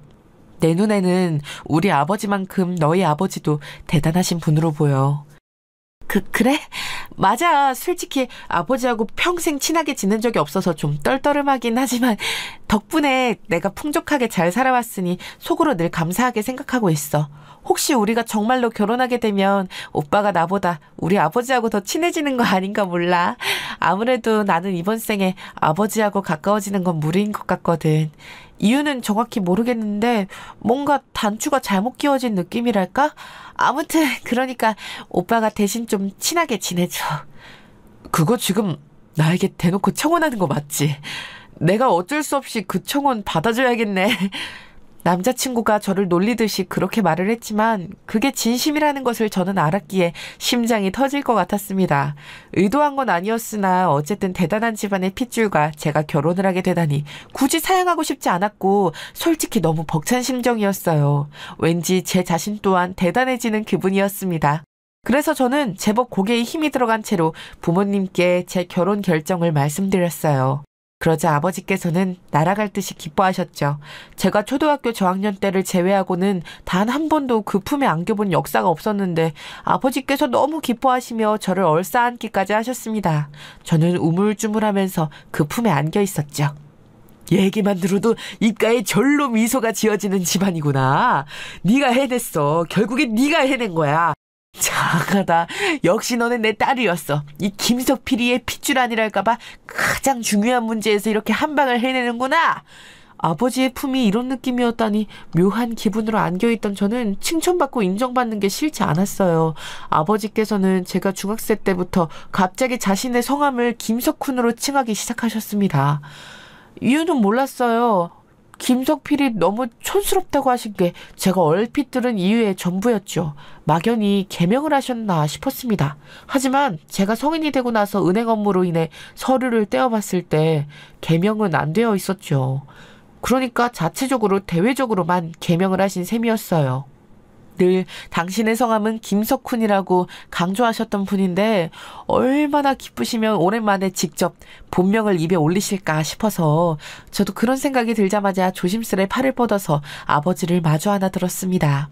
B: 내 눈에는 우리 아버지만큼 너희 아버지도 대단하신 분으로 보여. 그래? 맞아. 솔직히 아버지하고 평생 친하게 지낸 적이 없어서 좀 떨떠름하긴 하지만 덕분에 내가 풍족하게 잘 살아왔으니 속으로 늘 감사하게 생각하고 있어. 혹시 우리가 정말로 결혼하게 되면 오빠가 나보다 우리 아버지하고 더 친해지는 거 아닌가 몰라. 아무래도 나는 이번 생에 아버지하고 가까워지는 건 무리인 것 같거든. 이유는 정확히 모르겠는데 뭔가 단추가 잘못 끼워진 느낌이랄까? 아무튼 그러니까 오빠가 대신 좀 친하게 지내줘. 그거 지금 나에게 대놓고 청혼하는 거 맞지? 내가 어쩔 수 없이 그 청혼 받아줘야겠네. 남자친구가 저를 놀리듯이 그렇게 말을 했지만 그게 진심이라는 것을 저는 알았기에 심장이 터질 것 같았습니다. 의도한 건 아니었으나 어쨌든 대단한 집안의 핏줄과 제가 결혼을 하게 되다니 굳이 사양하고 싶지 않았고 솔직히 너무 벅찬 심정이었어요. 왠지 제 자신 또한 대단해지는 기분이었습니다. 그래서 저는 제법 고개에 힘이 들어간 채로 부모님께 제 결혼 결정을 말씀드렸어요. 그러자 아버지께서는 날아갈 듯이 기뻐하셨죠. 제가 초등학교 저학년 때를 제외하고는 단 한 번도 그 품에 안겨본 역사가 없었는데 아버지께서 너무 기뻐하시며 저를 얼싸안기까지 하셨습니다. 저는 우물쭈물하면서 그 품에 안겨 있었죠. 얘기만 들어도 입가에 절로 미소가 지어지는 집안이구나. 네가 해냈어. 결국엔 네가 해낸 거야. 장하다. 역시 너는 내 딸이었어. 이 김석필이의 핏줄 아니랄까봐 가장 중요한 문제에서 이렇게 한 방을 해내는구나. 아버지의 품이 이런 느낌이었다니 묘한 기분으로 안겨있던 저는 칭찬받고 인정받는 게 싫지 않았어요. 아버지께서는 제가 중학생 때부터 갑자기 자신의 성함을 김석훈으로 칭하기 시작하셨습니다. 이유는 몰랐어요. 김석필이 너무 촌스럽다고 하신 게 제가 얼핏 들은 이유의 전부였죠. 막연히 개명을 하셨나 싶었습니다. 하지만 제가 성인이 되고 나서 은행 업무로 인해 서류를 떼어봤을 때 개명은 안 되어 있었죠. 그러니까 자체적으로 대외적으로만 개명을 하신 셈이었어요. 늘 당신의 성함은 김석훈이라고 강조하셨던 분인데 얼마나 기쁘시면 오랜만에 직접 본명을 입에 올리실까 싶어서 저도 그런 생각이 들자마자 조심스레 팔을 뻗어서 아버지를 마주 하나 들었습니다.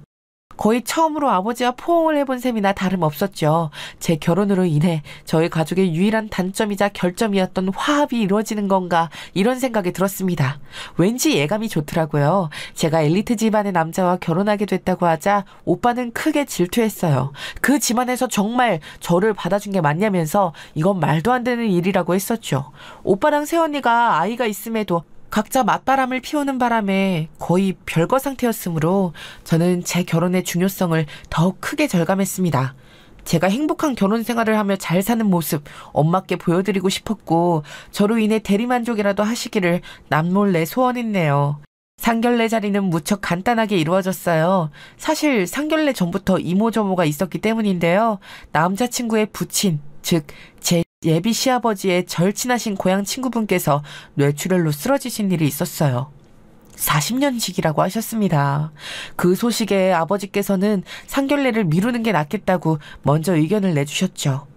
B: 거의 처음으로 아버지와 포옹을 해본 셈이나 다름없었죠. 제 결혼으로 인해 저희 가족의 유일한 단점이자 결점이었던 화합이 이루어지는 건가 이런 생각이 들었습니다. 왠지 예감이 좋더라고요. 제가 엘리트 집안의 남자와 결혼하게 됐다고 하자 오빠는 크게 질투했어요. 그 집안에서 정말 저를 받아준 게 맞냐면서 이건 말도 안 되는 일이라고 했었죠. 오빠랑 새언니가 아이가 있음에도 각자 맞바람을 피우는 바람에 거의 별거 상태였으므로 저는 제 결혼의 중요성을 더욱 크게 절감했습니다. 제가 행복한 결혼 생활을 하며 잘 사는 모습 엄마께 보여드리고 싶었고 저로 인해 대리만족이라도 하시기를 남몰래 소원했네요. 상견례 자리는 무척 간단하게 이루어졌어요. 사실 상견례 전부터 이모저모가 있었기 때문인데요. 남자친구의 부친, 즉 제 예비 시아버지의 절친하신 고향 친구분께서 뇌출혈로 쓰러지신 일이 있었어요. 40년직이라고 하셨습니다. 그 소식에 아버지께서는 상견례를 미루는 게 낫겠다고 먼저 의견을 내주셨죠.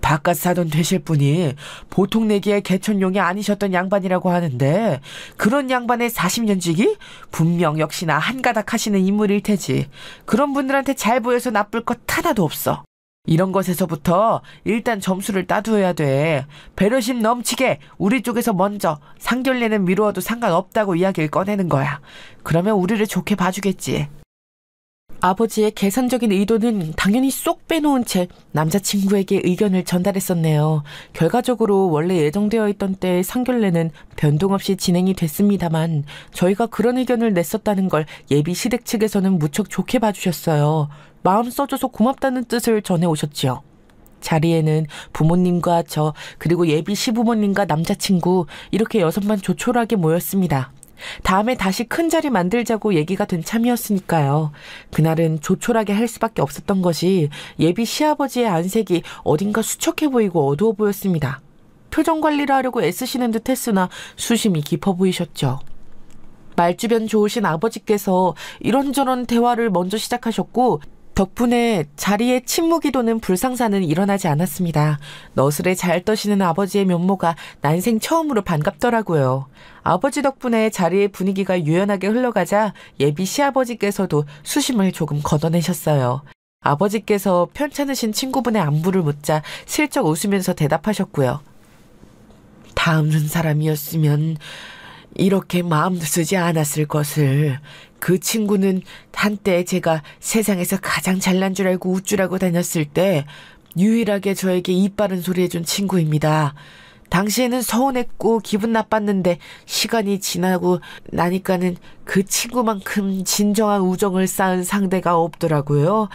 B: 바깥 사돈 되실 분이 보통 내기에 개천용이 아니셨던 양반이라고 하는데 그런 양반의 40년직이 분명 역시나 한가닥 하시는 인물일 테지. 그런 분들한테 잘 보여서 나쁠 것 하나도 없어. 이런 것에서부터 일단 점수를 따두어야 돼. 배려심 넘치게 우리 쪽에서 먼저 상견례는 미루어도 상관없다고 이야기를 꺼내는 거야. 그러면 우리를 좋게 봐주겠지. 아버지의 계산적인 의도는 당연히 쏙 빼놓은 채 남자친구에게 의견을 전달했었네요. 결과적으로 원래 예정되어 있던 때의 상견례는 변동 없이 진행이 됐습니다만 저희가 그런 의견을 냈었다는 걸 예비 시댁 측에서는 무척 좋게 봐주셨어요. 마음 써줘서 고맙다는 뜻을 전해오셨지요. 자리에는 부모님과 저 그리고 예비 시부모님과 남자친구 이렇게 6만 조촐하게 모였습니다. 다음에 다시 큰 자리 만들자고 얘기가 된 참이었으니까요. 그날은 조촐하게 할 수밖에 없었던 것이 예비 시아버지의 안색이 어딘가 수척해 보이고 어두워 보였습니다. 표정 관리를 하려고 애쓰시는 듯 했으나 수심이 깊어 보이셨죠. 말주변 좋으신 아버지께서 이런저런 대화를 먼저 시작하셨고 덕분에 자리에 침묵이 도는 불상사는 일어나지 않았습니다. 너스레 잘 떠시는 아버지의 면모가 난생 처음으로 반갑더라고요. 아버지 덕분에 자리의 분위기가 유연하게 흘러가자 예비 시아버지께서도 수심을 조금 걷어내셨어요. 아버지께서 편찮으신 친구분의 안부를 묻자 슬쩍 웃으면서 대답하셨고요. 다음 사람이었으면 이렇게 마음도 쓰지 않았을 것을. 그 친구는 한때 제가 세상에서 가장 잘난 줄 알고 우쭐하고 다녔을 때 유일하게 저에게 입 바른 소리 해준 친구입니다. 당시에는 서운했고 기분 나빴는데 시간이 지나고 나니까는 그 친구만큼 진정한 우정을 쌓은 상대가 없더라고요.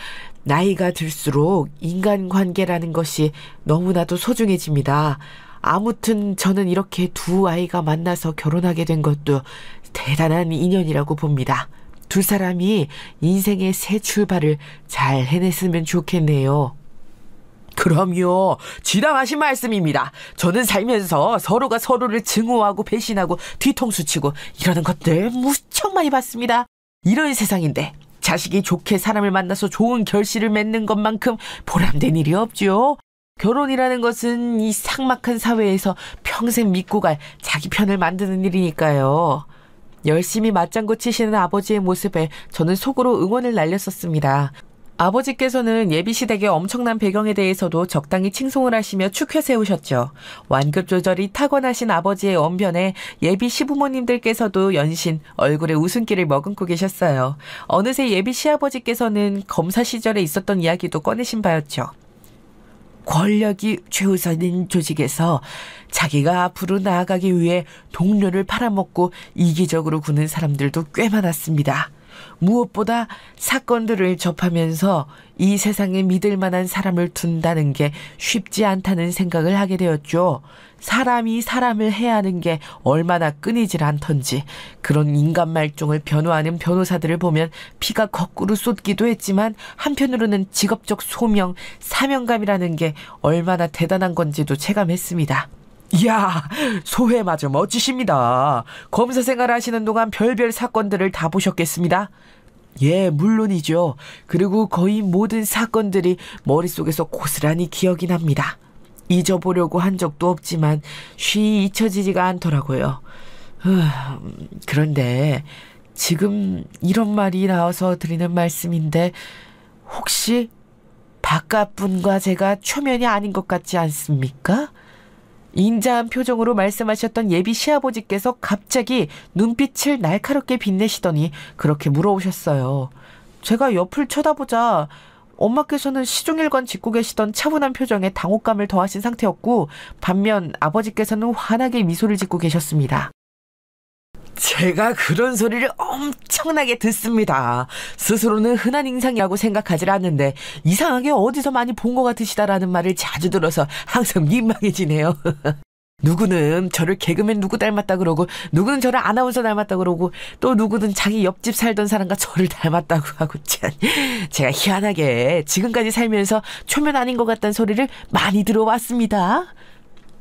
B: 나이가 들수록 인간관계라는 것이 너무나도 소중해집니다. 아무튼 저는 이렇게 두 아이가 만나서 결혼하게 된 것도 대단한 인연이라고 봅니다. 두 사람이 인생의 새 출발을 잘 해냈으면 좋겠네요. 그럼요. 지당하신 말씀입니다. 저는 살면서 서로가 서로를 증오하고 배신하고 뒤통수 치고 이러는 것들 무척 많이 봤습니다. 이런 세상인데 자식이 좋게 사람을 만나서 좋은 결실을 맺는 것만큼 보람된 일이 없죠. 결혼이라는 것은 이 삭막한 사회에서 평생 믿고 갈 자기 편을 만드는 일이니까요. 열심히 맞장구 치시는 아버지의 모습에 저는 속으로 응원을 날렸었습니다. 아버지께서는 예비시댁의 엄청난 배경에 대해서도 적당히 칭송을 하시며 축회 세우셨죠. 완급 조절이 타고나신 아버지의 언변에 예비 시부모님들께서도 연신 얼굴에 웃음기를 머금고 계셨어요. 어느새 예비 시아버지께서는 검사 시절에 있었던 이야기도 꺼내신 바였죠. 권력이 최우선인 조직에서 자기가 앞으로 나아가기 위해 동료를 팔아먹고 이기적으로 구는 사람들도 꽤 많았습니다. 무엇보다 사건들을 접하면서 이 세상에 믿을 만한 사람을 둔다는 게 쉽지 않다는 생각을 하게 되었죠. 사람이 사람을 해야 하는 게 얼마나 끊이질 않던지 그런 인간 말종을 변호하는 변호사들을 보면 피가 거꾸로 쏟기도 했지만 한편으로는 직업적 소명, 사명감이라는 게 얼마나 대단한 건지도 체감했습니다. 이야, 소회마저 멋지십니다. 검사 생활 하시는 동안 별별 사건들을 다 보셨겠습니다. 예, 물론이죠. 그리고 거의 모든 사건들이 머릿속에서 고스란히 기억이 납니다. 잊어보려고 한 적도 없지만 쉬이 잊혀지지가 않더라고요. 그런데 지금 이런 말이 나와서 드리는 말씀인데 혹시 바깥분과 제가 초면이 아닌 것 같지 않습니까? 인자한 표정으로 말씀하셨던 예비 시아버지께서 갑자기 눈빛을 날카롭게 빛내시더니 그렇게 물어오셨어요. 제가 옆을 쳐다보자 엄마께서는 시종일관 짓고 계시던 차분한 표정에 당혹감을 더하신 상태였고 반면 아버지께서는 환하게 미소를 짓고 계셨습니다. 제가 그런 소리를 엄청나게 듣습니다. 스스로는 흔한 인상이라고 생각하지 않는데 이상하게 어디서 많이 본 것 같으시다라는 말을 자주 들어서 항상 민망해지네요. 누구는 저를 개그맨 누구 닮았다 그러고 누구는 저를 아나운서 닮았다 그러고 또 누구는 자기 옆집 살던 사람과 저를 닮았다고 하고 참 제가 희한하게 지금까지 살면서 초면 아닌 것 같다는 소리를 많이 들어왔습니다.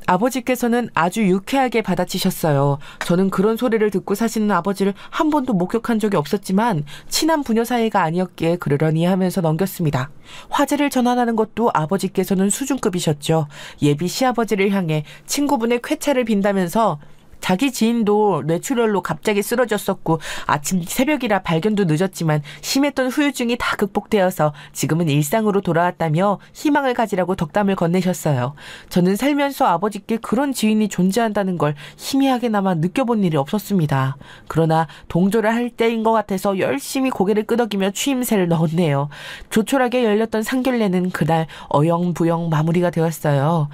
B: 아버지께서는 아주 유쾌하게 받아치셨어요. 저는 그런 소리를 듣고 사시는 아버지를 한 번도 목격한 적이 없었지만 친한 부녀 사이가 아니었기에 그러려니 하면서 넘겼습니다. 화제를 전환하는 것도 아버지께서는 수준급이셨죠. 예비 시아버지를 향해 친구분의 쾌차를 빈다면서 자기 지인도 뇌출혈로 갑자기 쓰러졌었고 아침 새벽이라 발견도 늦었지만 심했던 후유증이 다 극복되어서 지금은 일상으로 돌아왔다며 희망을 가지라고 덕담을 건네셨어요. 저는 살면서 아버지께 그런 지인이 존재한다는 걸 희미하게나마 느껴본 일이 없었습니다. 그러나 동조를 할 때인 것 같아서 열심히 고개를 끄덕이며 추임새를 넣었네요. 조촐하게 열렸던 상견례는 그날 어영부영 마무리가 되었어요.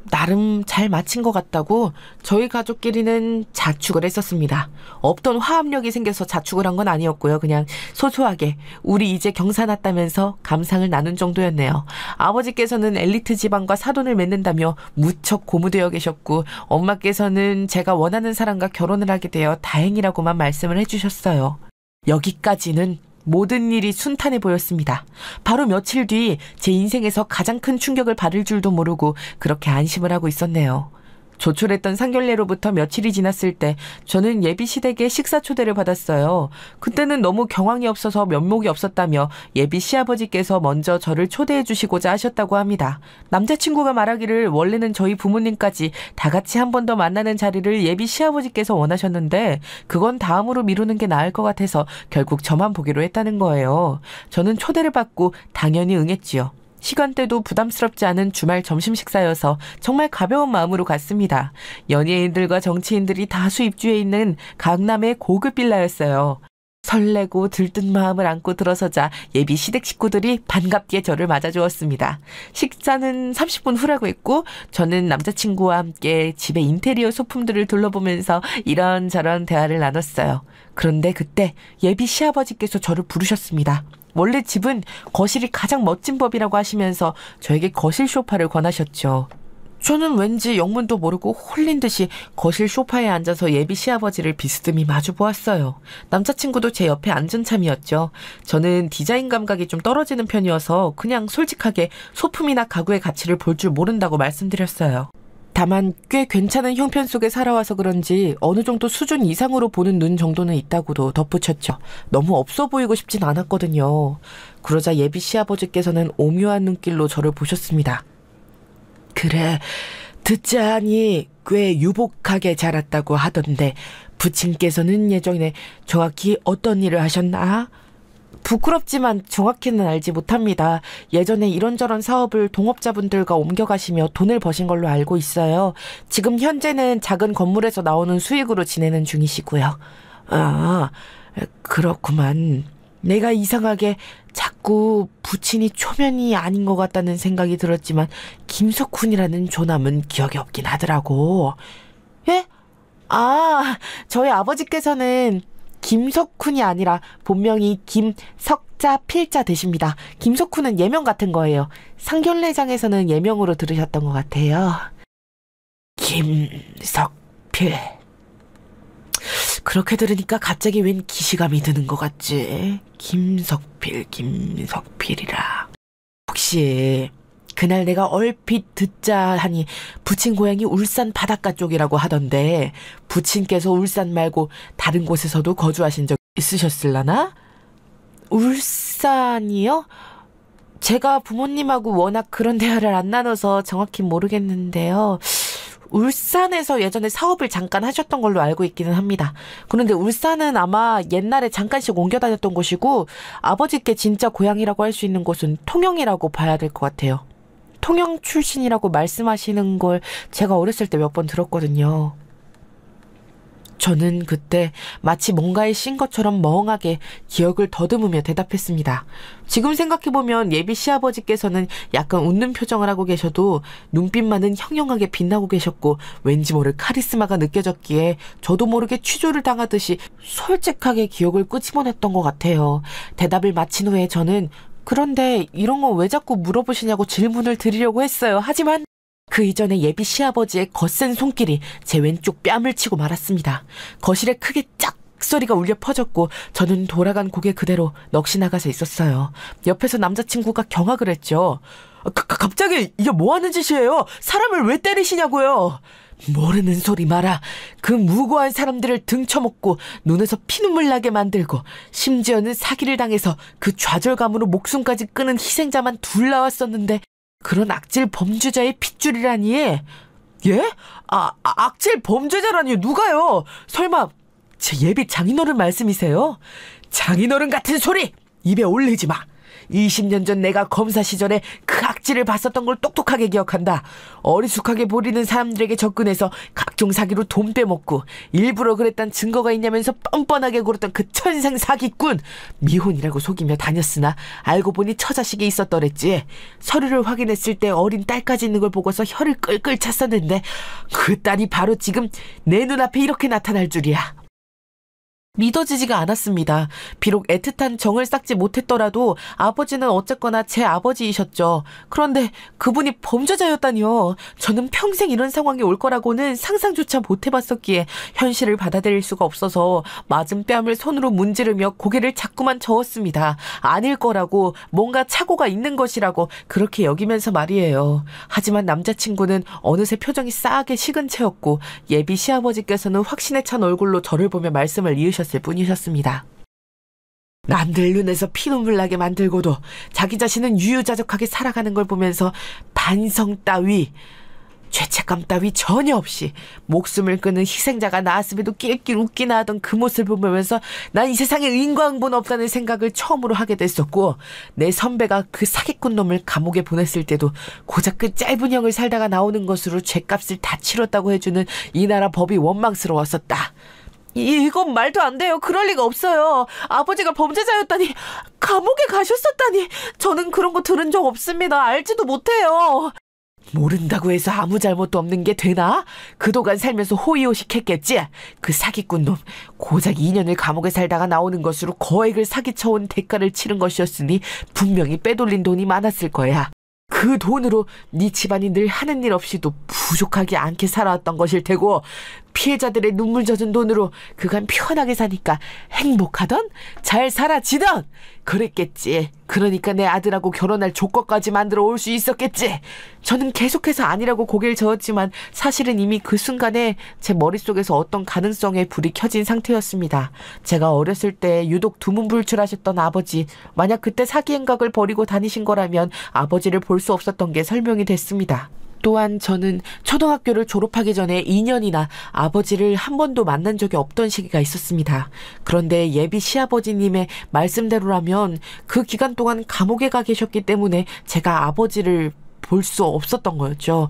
B: 나름 잘 마친 것 같다고 저희 가족끼리는 자축을 했었습니다. 없던 화합력이 생겨서 자축을 한 건 아니었고요. 그냥 소소하게 우리 이제 경사 났다면서 감상을 나눈 정도였네요. 아버지께서는 엘리트 집안과 사돈을 맺는다며 무척 고무되어 계셨고 엄마께서는 제가 원하는 사람과 결혼을 하게 되어 다행이라고만 말씀을 해주셨어요. 여기까지는 모든 일이 순탄해 보였습니다. 바로 며칠 뒤 제 인생에서 가장 큰 충격을 받을 줄도 모르고 그렇게 안심을 하고 있었네요. 조촐했던 상견례로부터 며칠이 지났을 때 저는 예비시댁에 식사 초대를 받았어요. 그때는 너무 경황이 없어서 면목이 없었다며 예비 시아버지께서 먼저 저를 초대해 주시고자 하셨다고 합니다. 남자친구가 말하기를 원래는 저희 부모님까지 다 같이 한 번 더 만나는 자리를 예비 시아버지께서 원하셨는데 그건 다음으로 미루는 게 나을 것 같아서 결국 저만 보기로 했다는 거예요. 저는 초대를 받고 당연히 응했지요. 시간대도 부담스럽지 않은 주말 점심 식사여서 정말 가벼운 마음으로 갔습니다. 연예인들과 정치인들이 다수 입주해 있는 강남의 고급 빌라였어요. 설레고 들뜬 마음을 안고 들어서자 예비 시댁 식구들이 반갑게 저를 맞아주었습니다. 식사는 30분 후라고 했고 저는 남자친구와 함께 집의 인테리어 소품들을 둘러보면서 이런저런 대화를 나눴어요. 그런데 그때 예비 시아버지께서 저를 부르셨습니다. 원래 집은 거실이 가장 멋진 법이라고 하시면서 저에게 거실 소파를 권하셨죠. 저는 왠지 영문도 모르고 홀린 듯이 거실 소파에 앉아서 예비 시아버지를 비스듬히 마주 보았어요. 남자친구도 제 옆에 앉은 참이었죠. 저는 디자인 감각이 좀 떨어지는 편이어서 그냥 솔직하게 소품이나 가구의 가치를 볼 줄 모른다고 말씀드렸어요. 다만 꽤 괜찮은 형편 속에 살아와서 그런지 어느 정도 수준 이상으로 보는 눈 정도는 있다고도 덧붙였죠. 너무 없어 보이고 싶진 않았거든요. 그러자 예비 시아버지께서는 오묘한 눈길로 저를 보셨습니다. 그래, 듣자 하니 꽤 유복하게 자랐다고 하던데 부친께서는 예전에 정확히 어떤 일을 하셨나? 부끄럽지만 정확히는 알지 못합니다. 예전에 이런저런 사업을 동업자분들과 옮겨가시며 돈을 버신 걸로 알고 있어요. 지금 현재는 작은 건물에서 나오는 수익으로 지내는 중이시고요. 아, 그렇구만. 내가 이상하게 자꾸 부친이 초면이 아닌 것 같다는 생각이 들었지만 김석훈이라는 조남은 기억이 없긴 하더라고. 예? 아, 저희 아버지께서는 김석훈이 아니라 본명이 김석자 필자 되십니다. 김석훈은 예명 같은 거예요. 상견례장에서는 예명으로 들으셨던 것 같아요. 김석필. 그렇게 들으니까 갑자기 웬 기시감이 드는 것 같지? 김석필이라. 혹시 그날 내가 얼핏 듣자 하니 부친 고향이 울산 바닷가 쪽이라고 하던데 부친께서 울산 말고 다른 곳에서도 거주하신 적 있으셨을라나? 울산이요? 제가 부모님하고 워낙 그런 대화를 안 나눠서 정확히 모르겠는데요. 울산에서 예전에 사업을 잠깐 하셨던 걸로 알고 있기는 합니다. 그런데 울산은 아마 옛날에 잠깐씩 옮겨 다녔던 곳이고 아버지께 진짜 고향이라고 할 수 있는 곳은 통영이라고 봐야 될 것 같아요. 통영 출신이라고 말씀하시는 걸 제가 어렸을 때 몇 번 들었거든요. 저는 그때 마치 뭔가에 씌인 것처럼 멍하게 기억을 더듬으며 대답했습니다. 지금 생각해보면 예비 시아버지께서는 약간 웃는 표정을 하고 계셔도 눈빛만은 형형하게 빛나고 계셨고 왠지 모를 카리스마가 느껴졌기에 저도 모르게 취조를 당하듯이 솔직하게 기억을 끄집어냈던 것 같아요. 대답을 마친 후에 저는 그런데 이런 거 왜 자꾸 물어보시냐고 질문을 드리려고 했어요. 하지만 그 이전에 예비 시아버지의 거센 손길이 제 왼쪽 뺨을 치고 말았습니다. 거실에 크게 짝 소리가 울려 퍼졌고 저는 돌아간 고개 그대로 넋이 나가서 있었어요. 옆에서 남자친구가 경악을 했죠. 갑자기 이게 뭐 하는 짓이에요? 사람을 왜 때리시냐고요? 모르는 소리 마라. 그 무고한 사람들을 등쳐먹고 눈에서 피눈물 나게 만들고 심지어는 사기를 당해서 그 좌절감으로 목숨까지 끊은 희생자만 둘 나왔었는데 그런 악질 범죄자의 핏줄이라니. 예? 악질 범죄자라니 누가요? 설마 제 예비 장인어른 말씀이세요? 장인어른 같은 소리 입에 올리지 마. 20년 전 내가 검사 시절에 그 악질을 봤었던 걸 똑똑하게 기억한다. 어리숙하게 보이는 사람들에게 접근해서 각종 사기로 돈 빼먹고 일부러 그랬단 증거가 있냐면서 뻔뻔하게 굴었던 그 천생 사기꾼. 미혼이라고 속이며 다녔으나 알고 보니 처자식이 있었더랬지. 서류를 확인했을 때 어린 딸까지 있는 걸 보고서 혀를 끌끌 찼었는데 그 딸이 바로 지금 내 눈앞에 이렇게 나타날 줄이야. 믿어지지가 않았습니다. 비록 애틋한 정을 쌓지 못했더라도 아버지는 어쨌거나 제 아버지이셨죠. 그런데 그분이 범죄자였다니요. 저는 평생 이런 상황이 올 거라고는 상상조차 못 해봤었기에 현실을 받아들일 수가 없어서 맞은 뺨을 손으로 문지르며 고개를 자꾸만 저었습니다. 아닐 거라고, 뭔가 착오가 있는 것이라고 그렇게 여기면서 말이에요. 하지만 남자친구는 어느새 표정이 싸하게 식은 채였고 예비 시아버지께서는 확신에 찬 얼굴로 저를 보며 말씀을 이으셨습니다. 뿐이셨습니다. 남들 눈에서 피눈물 나게 만들고도 자기 자신은 유유자적하게 살아가는 걸 보면서 반성 따위, 죄책감 따위 전혀 없이 목숨을 끊은 희생자가 나왔음에도 낄낄 웃기나 하던 그 모습을 보면서 난 이 세상에 인과응보는 없다는 생각을 처음으로 하게 됐었고, 내 선배가 그 사기꾼 놈을 감옥에 보냈을 때도 고작 그 짧은 형을 살다가 나오는 것으로 죄값을 다 치렀다고 해주는 이 나라 법이 원망스러웠었다. 이건 말도 안 돼요. 그럴 리가 없어요. 아버지가 범죄자였다니, 감옥에 가셨었다니. 저는 그런 거 들은 적 없습니다. 알지도 못해요. 모른다고 해서 아무 잘못도 없는 게 되나? 그동안 살면서 호의호식했겠지? 그 사기꾼 놈, 고작 2년을 감옥에 살다가 나오는 것으로 거액을 사기쳐온 대가를 치른 것이었으니 분명히 빼돌린 돈이 많았을 거야. 그 돈으로 네 집안이 늘 하는 일 없이도 부족하지 않게 살아왔던 것일 테고, 피해자들의 눈물 젖은 돈으로 그간 편하게 사니까 행복하던? 잘 살아지던? 그랬겠지. 그러니까 내 아들하고 결혼할 조건까지 만들어 올 수 있었겠지. 저는 계속해서 아니라고 고개를 저었지만 사실은 이미 그 순간에 제 머릿속에서 어떤 가능성의 불이 켜진 상태였습니다. 제가 어렸을 때 유독 두문불출하셨던 아버지, 만약 그때 사기 행각을 벌이고 다니신 거라면 아버지를 볼 수 없었던 게 설명이 됐습니다. 또한 저는 초등학교를 졸업하기 전에 2년이나 아버지를 한 번도 만난 적이 없던 시기가 있었습니다. 그런데 예비 시아버지님의 말씀대로라면 그 기간 동안 감옥에 가 계셨기 때문에 제가 아버지를 볼 수 없었던 거였죠.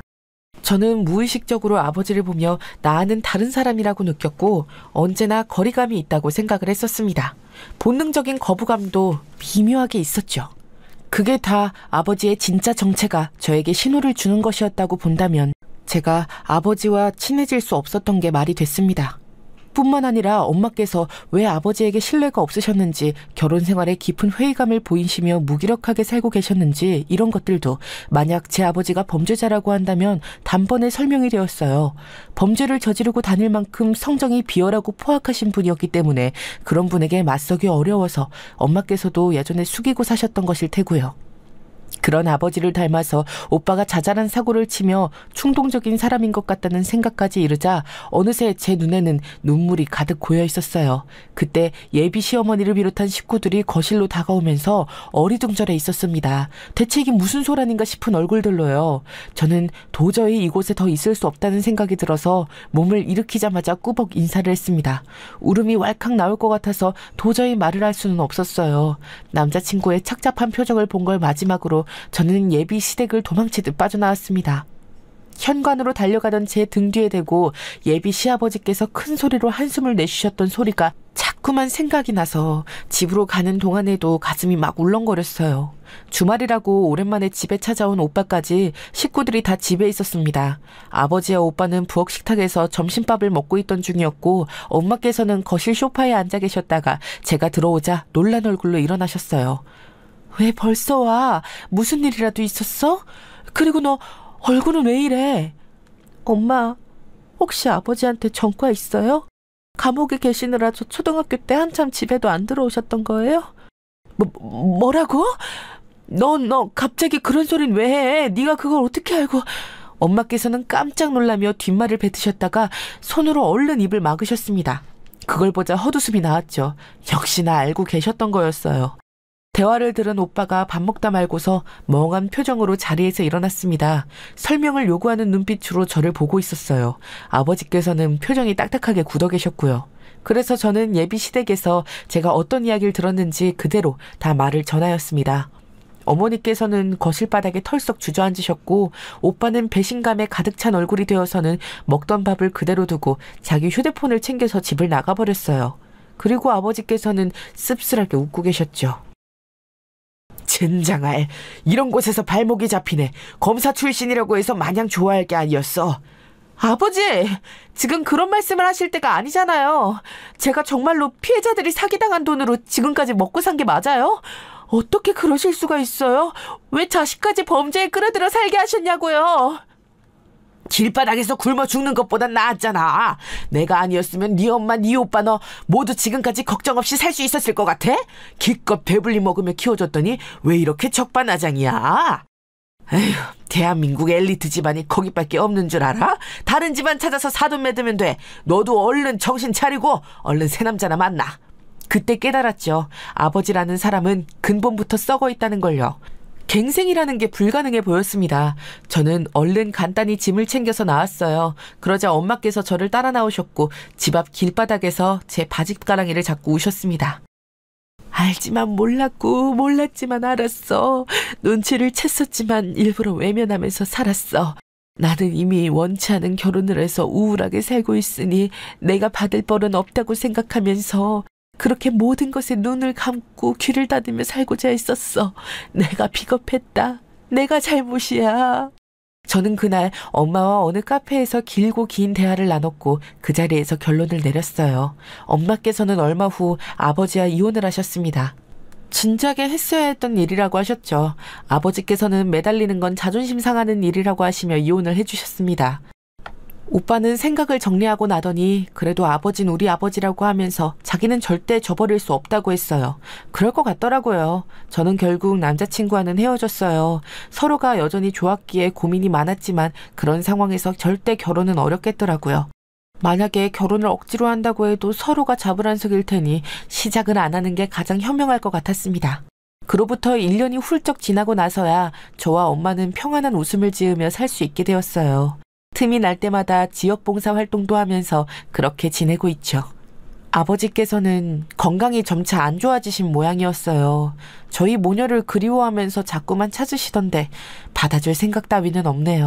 B: 저는 무의식적으로 아버지를 보며 나는 다른 사람이라고 느꼈고 언제나 거리감이 있다고 생각을 했었습니다. 본능적인 거부감도 미묘하게 있었죠. 그게 다 아버지의 진짜 정체가 저에게 신호를 주는 것이었다고 본다면 제가 아버지와 친해질 수 없었던 게 말이 됐습니다. 뿐만 아니라 엄마께서 왜 아버지에게 신뢰가 없으셨는지, 결혼 생활에 깊은 회의감을 보이시며 무기력하게 살고 계셨는지, 이런 것들도 만약 제 아버지가 범죄자라고 한다면 단번에 설명이 되었어요. 범죄를 저지르고 다닐 만큼 성정이 비열하고 포악하신 분이었기 때문에 그런 분에게 맞서기 어려워서 엄마께서도 예전에 숙이고 사셨던 것일 테고요. 그런 아버지를 닮아서 오빠가 자잘한 사고를 치며 충동적인 사람인 것 같다는 생각까지 이르자 어느새 제 눈에는 눈물이 가득 고여 있었어요. 그때 예비 시어머니를 비롯한 식구들이 거실로 다가오면서 어리둥절해 있었습니다. 대체 이게 무슨 소란인가 싶은 얼굴들로요. 저는 도저히 이곳에 더 있을 수 없다는 생각이 들어서 몸을 일으키자마자 꾸벅 인사를 했습니다. 울음이 왈칵 나올 것 같아서 도저히 말을 할 수는 없었어요. 남자친구의 착잡한 표정을 본 걸 마지막으로 저는 예비 시댁을 도망치듯 빠져나왔습니다. 현관으로 달려가던 제 등 뒤에 대고 예비 시아버지께서 큰 소리로 한숨을 내쉬셨던 소리가 자꾸만 생각이 나서 집으로 가는 동안에도 가슴이 막 울렁거렸어요. 주말이라고 오랜만에 집에 찾아온 오빠까지 식구들이 다 집에 있었습니다. 아버지와 오빠는 부엌 식탁에서 점심밥을 먹고 있던 중이었고 엄마께서는 거실 소파에 앉아 계셨다가 제가 들어오자 놀란 얼굴로 일어나셨어요. 왜 벌써 와? 무슨 일이라도 있었어? 그리고 너 얼굴은 왜 이래? 엄마, 혹시 아버지한테 전과 있어요? 감옥에 계시느라 저 초등학교 때 한참 집에도 안 들어오셨던 거예요? 뭐라고? 너 갑자기 그런 소린 왜 해? 네가 그걸 어떻게 알고? 엄마께서는 깜짝 놀라며 뒷말을 뱉으셨다가 손으로 얼른 입을 막으셨습니다. 그걸 보자 헛웃음이 나왔죠. 역시나 알고 계셨던 거였어요. 대화를 들은 오빠가 밥 먹다 말고서 멍한 표정으로 자리에서 일어났습니다. 설명을 요구하는 눈빛으로 저를 보고 있었어요. 아버지께서는 표정이 딱딱하게 굳어 계셨고요. 그래서 저는 예비 시댁에서 제가 어떤 이야기를 들었는지 그대로 다 말을 전하였습니다. 어머니께서는 거실 바닥에 털썩 주저앉으셨고 오빠는 배신감에 가득 찬 얼굴이 되어서는 먹던 밥을 그대로 두고 자기 휴대폰을 챙겨서 집을 나가버렸어요. 그리고 아버지께서는 씁쓸하게 웃고 계셨죠. 젠장할, 이런 곳에서 발목이 잡히네. 검사 출신이라고 해서 마냥 좋아할 게 아니었어. 아버지, 지금 그런 말씀을 하실 때가 아니잖아요. 제가 정말로 피해자들이 사기당한 돈으로 지금까지 먹고 산 게 맞아요? 어떻게 그러실 수가 있어요? 왜 자식까지 범죄에 끌어들여 살게 하셨냐고요? 길바닥에서 굶어 죽는 것보단 나았잖아. 내가 아니었으면 네 엄마, 네 오빠 너 모두 지금까지 걱정 없이 살 수 있었을 것 같아? 기껏 배불리 먹으며 키워줬더니 왜 이렇게 적반하장이야? 에휴, 대한민국 엘리트 집안이 거기밖에 없는 줄 알아? 다른 집안 찾아서 사돈 맺으면 돼. 너도 얼른 정신 차리고 얼른 새 남자나 만나. 그때 깨달았죠. 아버지라는 사람은 근본부터 썩어 있다는 걸요. 갱생이라는 게 불가능해 보였습니다. 저는 얼른 간단히 짐을 챙겨서 나왔어요. 그러자 엄마께서 저를 따라 나오셨고 집 앞 길바닥에서 제 바짓가랑이를 잡고 우셨습니다. 알지만 몰랐고 몰랐지만 알았어. 눈치를 챘었지만 일부러 외면하면서 살았어. 나는 이미 원치 않은 결혼을 해서 우울하게 살고 있으니 내가 받을 벌은 없다고 생각하면서 그렇게 모든 것에 눈을 감고 귀를 닫으며 살고자 했었어. 내가 비겁했다. 내가 잘못이야. 저는 그날 엄마와 어느 카페에서 길고 긴 대화를 나눴고 그 자리에서 결론을 내렸어요. 엄마께서는 얼마 후 아버지와 이혼을 하셨습니다. 진작에 했어야 했던 일이라고 하셨죠. 아버지께서는 매달리는 건 자존심 상하는 일이라고 하시며 이혼을 해주셨습니다. 오빠는 생각을 정리하고 나더니 그래도 아버진 우리 아버지라고 하면서 자기는 절대 저버릴 수 없다고 했어요. 그럴 것 같더라고요. 저는 결국 남자친구와는 헤어졌어요. 서로가 여전히 좋았기에 고민이 많았지만 그런 상황에서 절대 결혼은 어렵겠더라고요. 만약에 결혼을 억지로 한다고 해도 서로가 자불안석일 테니 시작을 안 하는 게 가장 현명할 것 같았습니다. 그로부터 1년이 훌쩍 지나고 나서야 저와 엄마는 평안한 웃음을 지으며 살 수 있게 되었어요. 틈이 날 때마다 지역봉사 활동도 하면서 그렇게 지내고 있죠. 아버지께서는 건강이 점차 안 좋아지신 모양이었어요. 저희 모녀를 그리워하면서 자꾸만 찾으시던데 받아줄 생각 따위는 없네요.